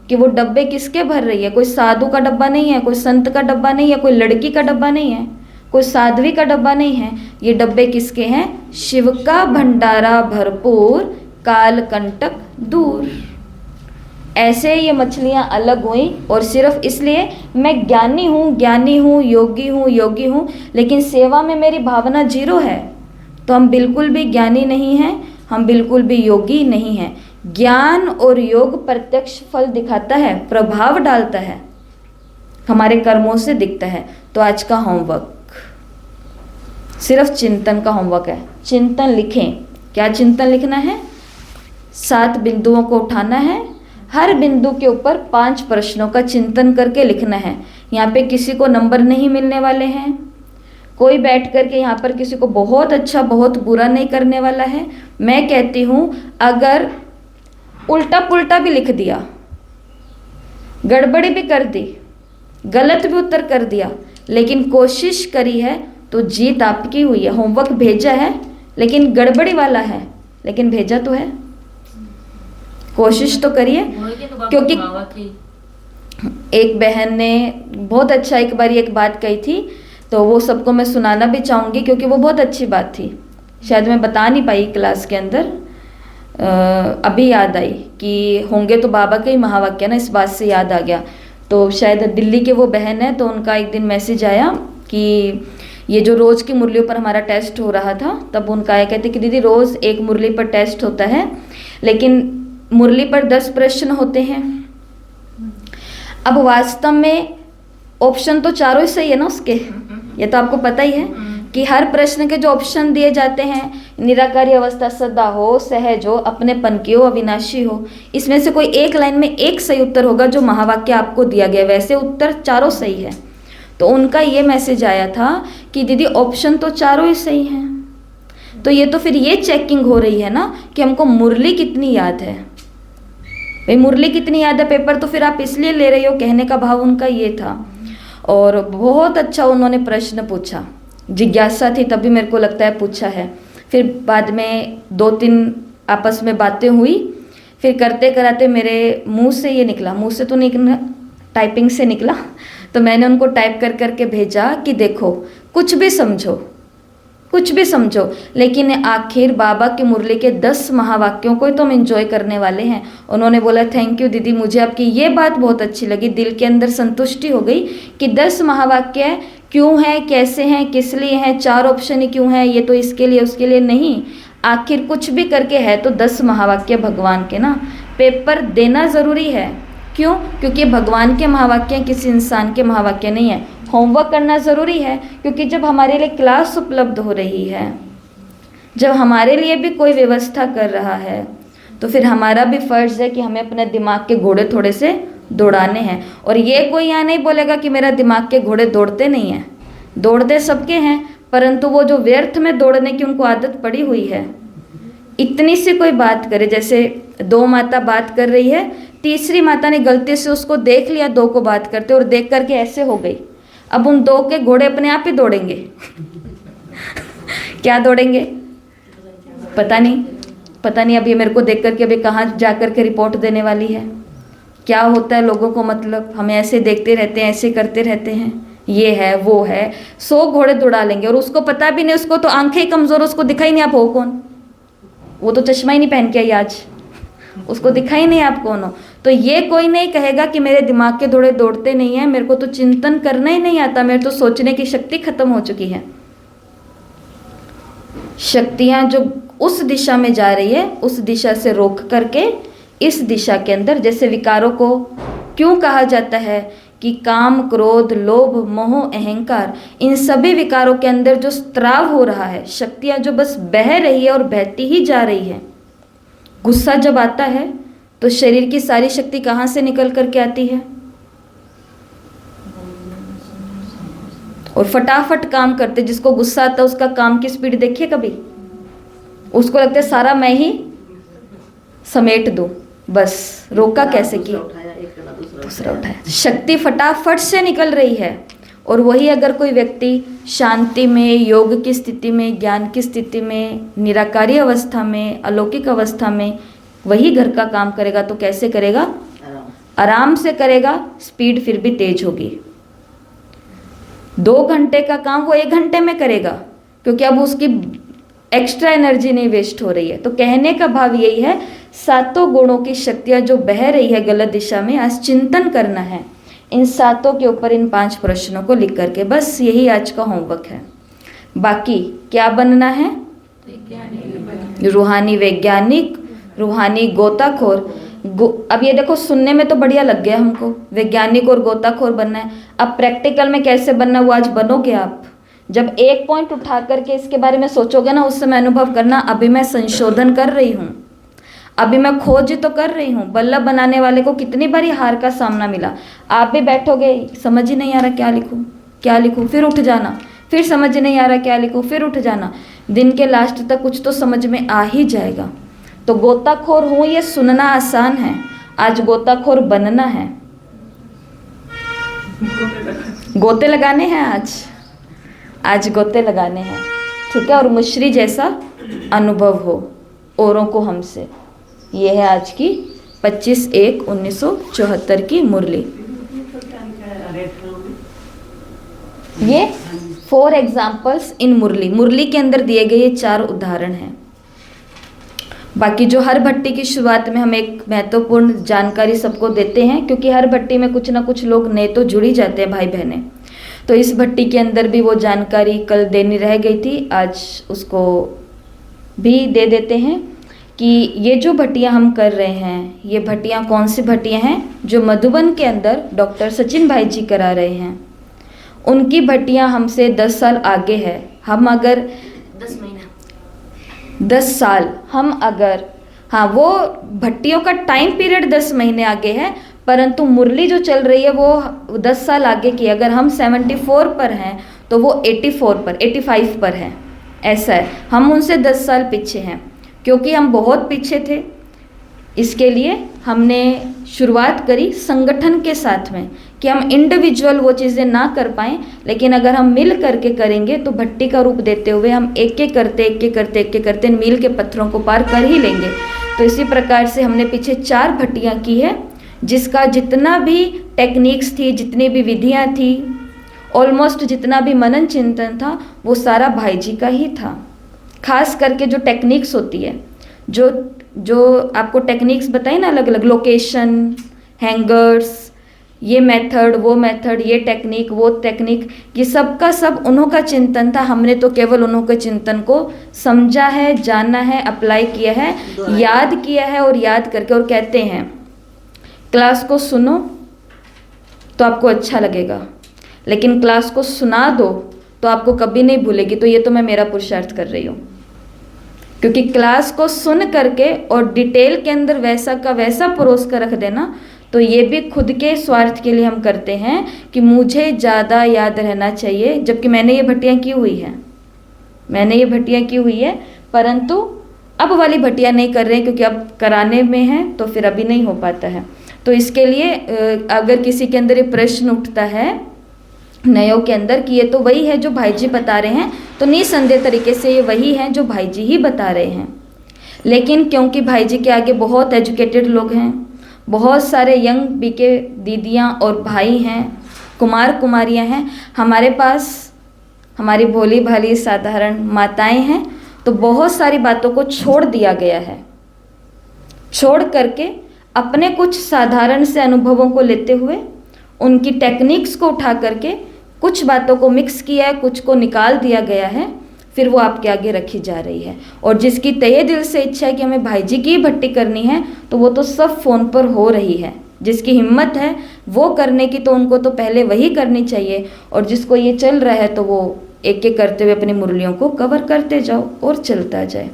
कि वो डब्बे किसके भर रही है। कोई साधु का डब्बा नहीं है, कोई संत का डब्बा नहीं है, कोई लड़की का डब्बा नहीं है, कोई साध्वी का डब्बा नहीं है। ये डब्बे किसके हैं? शिव का भंडारा भरपूर, काल कंटक दूर। ऐसे ये मछलियाँ अलग हुई, और सिर्फ इसलिए मैं ज्ञानी हूँ, ज्ञानी हूँ, योगी हूँ, योगी हूँ, लेकिन सेवा में मेरी भावना जीरो है, तो हम बिल्कुल भी ज्ञानी नहीं हैं, हम बिल्कुल भी योगी नहीं हैं। ज्ञान और योग प्रत्यक्ष फल दिखाता है, प्रभाव डालता है, हमारे कर्मों से दिखता है। तो आज का होमवर्क सिर्फ चिंतन का होमवर्क है। चिंतन लिखें। क्या चिंतन लिखना है? 7 बिंदुओं को उठाना है, हर बिंदु के ऊपर 5 प्रश्नों का चिंतन करके लिखना है। यहाँ पे किसी को नंबर नहीं मिलने वाले हैं, कोई बैठ करके यहाँ पर किसी को बहुत अच्छा बहुत बुरा नहीं करने वाला है। मैं कहती हूँ अगर उल्टा पुल्टा भी लिख दिया, गड़बड़ी भी कर दी, गलत भी उत्तर कर दिया, लेकिन कोशिश करी है तो जीत आपकी हुई है। होमवर्क भेजा है लेकिन गड़बड़ी वाला है, लेकिन भेजा तो है। कोशिश तो करिए, क्योंकि एक बहन ने बहुत अच्छा एक बार एक बात कही थी, तो वो सबको मैं सुनाना भी चाहूँगी, क्योंकि वो बहुत अच्छी बात थी। शायद मैं बता नहीं पाई क्लास के अंदर, अभी याद आई कि होंगे तो बाबा के ही महावाक्य ना, इस बात से याद आ गया। तो शायद दिल्ली के वो बहन है, तो उनका एक दिन मैसेज आया कि ये जो रोज़ की मुरलियों पर हमारा टेस्ट हो रहा था, तब उनका आया, कहते कि दीदी रोज़ एक मुरली पर टेस्ट होता है, लेकिन मुरली पर 10 प्रश्न होते हैं। अब वास्तव में ऑप्शन तो चारों ही सही है ना उसके, ये तो आपको पता ही है कि हर प्रश्न के जो ऑप्शन दिए जाते हैं, निराकारी अवस्था, सदा हो, सहज हो, अपनेपन की हो, अविनाशी हो, इसमें से कोई एक लाइन में एक सही उत्तर होगा जो महावाक्य आपको दिया गया, वैसे उत्तर चारों सही है। तो उनका ये मैसेज आया था कि दीदी ऑप्शन तो चारों ही सही हैं, तो ये तो फिर ये चेकिंग हो रही है ना कि हमको मुरली कितनी याद है। भाई मुरली कितनी याद है, पेपर तो फिर आप इसलिए ले रही हो, कहने का भाव उनका ये था। और बहुत अच्छा उन्होंने प्रश्न पूछा, जिज्ञासा थी तभी मेरे को लगता है पूछा है। फिर बाद में 2-3 आपस में बातें हुई, फिर करते कराते मेरे मुंह से ये निकला, मुंह से तो निकला, टाइपिंग से निकला, तो मैंने उनको टाइप कर करके भेजा कि देखो कुछ भी समझो, कुछ भी समझो, लेकिन आखिर बाबा की मुरली के 10 महावाक्यों को ही तो हम एंजॉय करने वाले हैं। उन्होंने बोला थैंक यू दीदी, मुझे आपकी ये बात बहुत अच्छी लगी, दिल के अंदर संतुष्टि हो गई कि 10 महावाक्य क्यों हैं, कैसे हैं, किस लिए हैं, 4 ऑप्शन ही क्यों हैं, ये तो इसके लिए उसके लिए नहीं, आखिर कुछ भी करके है तो 10 महावाक्य भगवान के ना। पेपर देना ज़रूरी है, क्यों? क्योंकि भगवान के महावाक्य किसी इंसान के महावाक्य नहीं है। होमवर्क करना ज़रूरी है, क्योंकि जब हमारे लिए क्लास उपलब्ध हो रही है, जब हमारे लिए भी कोई व्यवस्था कर रहा है, तो फिर हमारा भी फ़र्ज़ है कि हमें अपने दिमाग के घोड़े थोड़े से दौड़ाने हैं। और ये कोई यहाँ नहीं बोलेगा कि मेरा दिमाग के घोड़े दौड़ते नहीं हैं, दौड़ते सबके हैं, परंतु वो जो व्यर्थ में दौड़ने की उनको आदत पड़ी हुई है। इतनी सी कोई बात करे, जैसे 2 माता बात कर रही है, तीसरी माता ने गलती से उसको देख लिया 2 को बात करते, और देख करके ऐसे हो गई, अब उन 2 के घोड़े अपने आप ही दौड़ेंगे क्या दौड़ेंगे पता नहीं, पता नहीं। अब ये मेरे को देख करके अभी कहाँ जा कर के रिपोर्ट देने वाली है। क्या होता है लोगों को, मतलब हमें ऐसे देखते रहते हैं, ऐसे करते रहते हैं, ये है वो है, 100 घोड़े दौड़ा लेंगे, और उसको पता भी नहीं, उसको तो आंखें ही कमज़ोर, उसको दिखाई नहीं आप हो कौन, वो तो चश्मा ही नहीं पहन के आई आज, उसको दिखाई नहीं आप कौन हो। तो ये कोई नहीं कहेगा कि मेरे दिमाग के घोड़े दौड़ते नहीं हैं, मेरे को तो चिंतन करना ही नहीं आता, मेरे तो सोचने की शक्ति खत्म हो चुकी है। शक्तियां जो उस दिशा में जा रही है, उस दिशा से रोक करके इस दिशा के अंदर, जैसे विकारों को क्यों कहा जाता है कि काम, क्रोध, लोभ, मोह, अहंकार, इन सभी विकारों के अंदर जो स्त्राव हो रहा है, शक्तियां जो बस बह रही है और बहती ही जा रही है। गुस्सा जब आता है तो शरीर की सारी शक्ति कहाँ से निकल करके आती है, और फटाफट काम करते। जिसको गुस्सा आता है उसका काम की स्पीड देखिए कभी, उसको लगता है सारा मैं ही समेट दूं, बस रोका कैसे कि दूसरा उठाया, शक्ति फटाफट से निकल रही है। और वही अगर कोई व्यक्ति शांति में, योग की स्थिति में, ज्ञान की स्थिति में, निराकारी अवस्था में, अलौकिक अवस्था में वही घर का काम करेगा, तो कैसे करेगा? आराम से करेगा, स्पीड फिर भी तेज होगी। 2 घंटे का काम वो 1 घंटे में करेगा, क्योंकि अब उसकी एक्स्ट्रा एनर्जी नहीं वेस्ट हो रही है। तो कहने का भाव यही है, 7 गुणों की शक्तियाँ जो बह रही है गलत दिशा में, आज चिंतन करना है इन 7 के ऊपर, इन 5 प्रश्नों को लिख करके। बस यही आज का होमवर्क है। बाकी क्या बनना है? रूहानी वैज्ञानिक, रूहानी गोताखोर। अब ये देखो, सुनने में तो बढ़िया लग गया हमको, वैज्ञानिक और गोताखोर बनना है। अब प्रैक्टिकल में कैसे बनना, वो आज बनोगे आप। जब एक पॉइंट उठा करके इसके बारे में सोचोगे ना, उस समय अनुभव करना, अभी मैं संशोधन कर रही हूँ, अभी मैं खोज तो कर रही हूँ। बल्लभ बनाने वाले को कितनी बारी हार का सामना मिला। आप भी बैठोगे, समझ ही नहीं आ रहा क्या लिखूँ क्या लिखूँ, फिर उठ जाना, फिर समझ नहीं आ रहा क्या लिखूँ, फिर उठ जाना। दिन के लास्ट तक कुछ तो समझ में आ ही जाएगा। तो गोताखोर हूँ, ये सुनना आसान है, आज गोताखोर बनना है। गोते लगाने हैं आज गोते लगाने हैं, ठीक है। और मुशरी जैसा अनुभव हो औरों को हमसे। ये है आज की 25/1/1974 की मुरली। ये 4 एग्जाम्पल्स इन मुरली। मुरली के अंदर दिए गए ये 4 उदाहरण हैं। बाकी जो हर भट्टी की शुरुआत में हम एक महत्वपूर्ण जानकारी सबको देते हैं, क्योंकि हर भट्टी में कुछ ना कुछ लोग नए तो जुड़ ही जाते हैं भाई बहनें। तो इस भट्टी के अंदर भी वो जानकारी कल देनी रह गई थी, आज उसको भी दे देते हैं कि ये जो भट्टियाँ हम कर रहे हैं, ये भट्टियाँ कौन सी भट्टियाँ हैं? जो मधुबन के अंदर डॉक्टर सचिन भाई जी करा रहे हैं, उनकी भट्टियाँ हमसे 10 साल आगे है। हम अगर 10 महीना 10 साल हम अगर, हाँ, वो भट्टियों का टाइम पीरियड 10 महीने आगे है, परंतु मुरली जो चल रही है वो 10 साल आगे की। अगर हम 74 पर हैं तो वो 84 पर, 85 पर है। ऐसा है, हम उनसे 10 साल पीछे हैं, क्योंकि हम बहुत पीछे थे। इसके लिए हमने शुरुआत करी संगठन के साथ में कि हम इंडिविजुअल वो चीज़ें ना कर पाएँ, लेकिन अगर हम मिल करके करेंगे तो भट्टी का रूप देते हुए हम एक एक करते मील के पत्थरों को पार कर ही लेंगे। तो इसी प्रकार से हमने पीछे 4 भट्टियाँ की है, जिसका जितना भी टेक्निक्स थी, जितनी भी विधियाँ थी, ऑलमोस्ट जितना भी मनन चिंतन था, वो सारा भाई जी का ही था। खास करके जो टेक्निक्स होती है, जो आपको टेक्निक्स बताई ना, अलग अलग लोकेशन, हैंगर्स, ये मेथड, वो मेथड, ये टेक्निक, वो टेक्निक, ये सब का सब उन्हों का चिंतन था। हमने तो केवल उन्हों के चिंतन को समझा है, जाना है, अप्लाई किया है, याद किया है, और याद करके, और कहते हैं क्लास को सुनो तो आपको अच्छा लगेगा, लेकिन क्लास को सुना दो तो आपको कभी नहीं भूलेगी। तो ये तो मैं मेरा पुरुषार्थ कर रही हूँ, क्योंकि क्लास को सुन करके और डिटेल के अंदर वैसा का वैसा परोस कर रख देना, तो ये भी खुद के स्वार्थ के लिए हम करते हैं कि मुझे ज़्यादा याद रहना चाहिए। जबकि मैंने ये भट्टियाँ की हुई है, परंतु अब वाली भट्टियाँ नहीं कर रहे हैं, क्योंकि अब कराने में है तो फिर अभी नहीं हो पाता है। तो इसके लिए अगर किसी के अंदर ये प्रश्न उठता है नयों के अंदर कि ये तो वही है जो भाई जी बता रहे हैं, तो निसंदेह तरीके से ये वही है जो भाई जी ही बता रहे हैं। लेकिन क्योंकि भाई जी के आगे बहुत एजुकेटेड लोग हैं, बहुत सारे यंग बीके दीदियाँ और भाई हैं, कुमार कुमारियाँ हैं, हमारे पास हमारी भोली भाली साधारण माताएं हैं, तो बहुत सारी बातों को छोड़ दिया गया है। छोड़ करके अपने कुछ साधारण से अनुभवों को लेते हुए उनकी टेक्निक्स को उठा करके कुछ बातों को मिक्स किया है, कुछ को निकाल दिया गया है, फिर वो आपके आगे रखी जा रही है। और जिसकी तहे दिल से इच्छा है कि हमें भाई जी की ही भट्टी करनी है, तो वो तो सब फ़ोन पर हो रही है। जिसकी हिम्मत है वो करने की, तो उनको तो पहले वही करनी चाहिए। और जिसको ये चल रहा है, तो वो एक एक करते हुए अपनी मुरलियों को कवर करते जाओ और चलता जाए।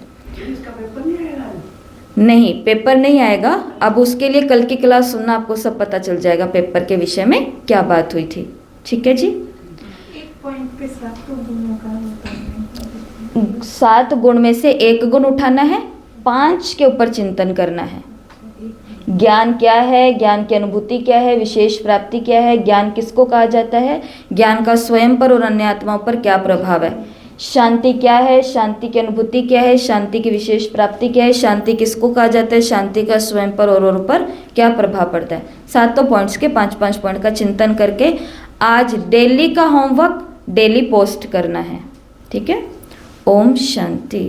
नहीं, पेपर नहीं आएगा। अब उसके लिए कल की क्लास सुनना, आपको सब पता चल जाएगा पेपर के विषय में क्या बात हुई थी। ठीक है जी। एक पॉइंट पे 7 गुणों का होता है। 7 गुण में से 1 गुण उठाना है, 5 के ऊपर चिंतन करना है। ज्ञान क्या है, ज्ञान की अनुभूति क्या है, विशेष प्राप्ति क्या है, ज्ञान किसको कहा जाता है, ज्ञान का स्वयं पर और अन्य आत्माओं पर क्या प्रभाव है, शांति क्या है, शांति की अनुभूति क्या है, शांति की विशेष प्राप्ति क्या है, शांति किसको कहा जाता है, शांति का स्वयं पर और पर क्या प्रभाव पड़ता है। 7 पॉइंट्स के 5-5 पॉइंट का चिंतन करके आज डेली का होमवर्क डेली पोस्ट करना है। ठीक है। ओम शांति।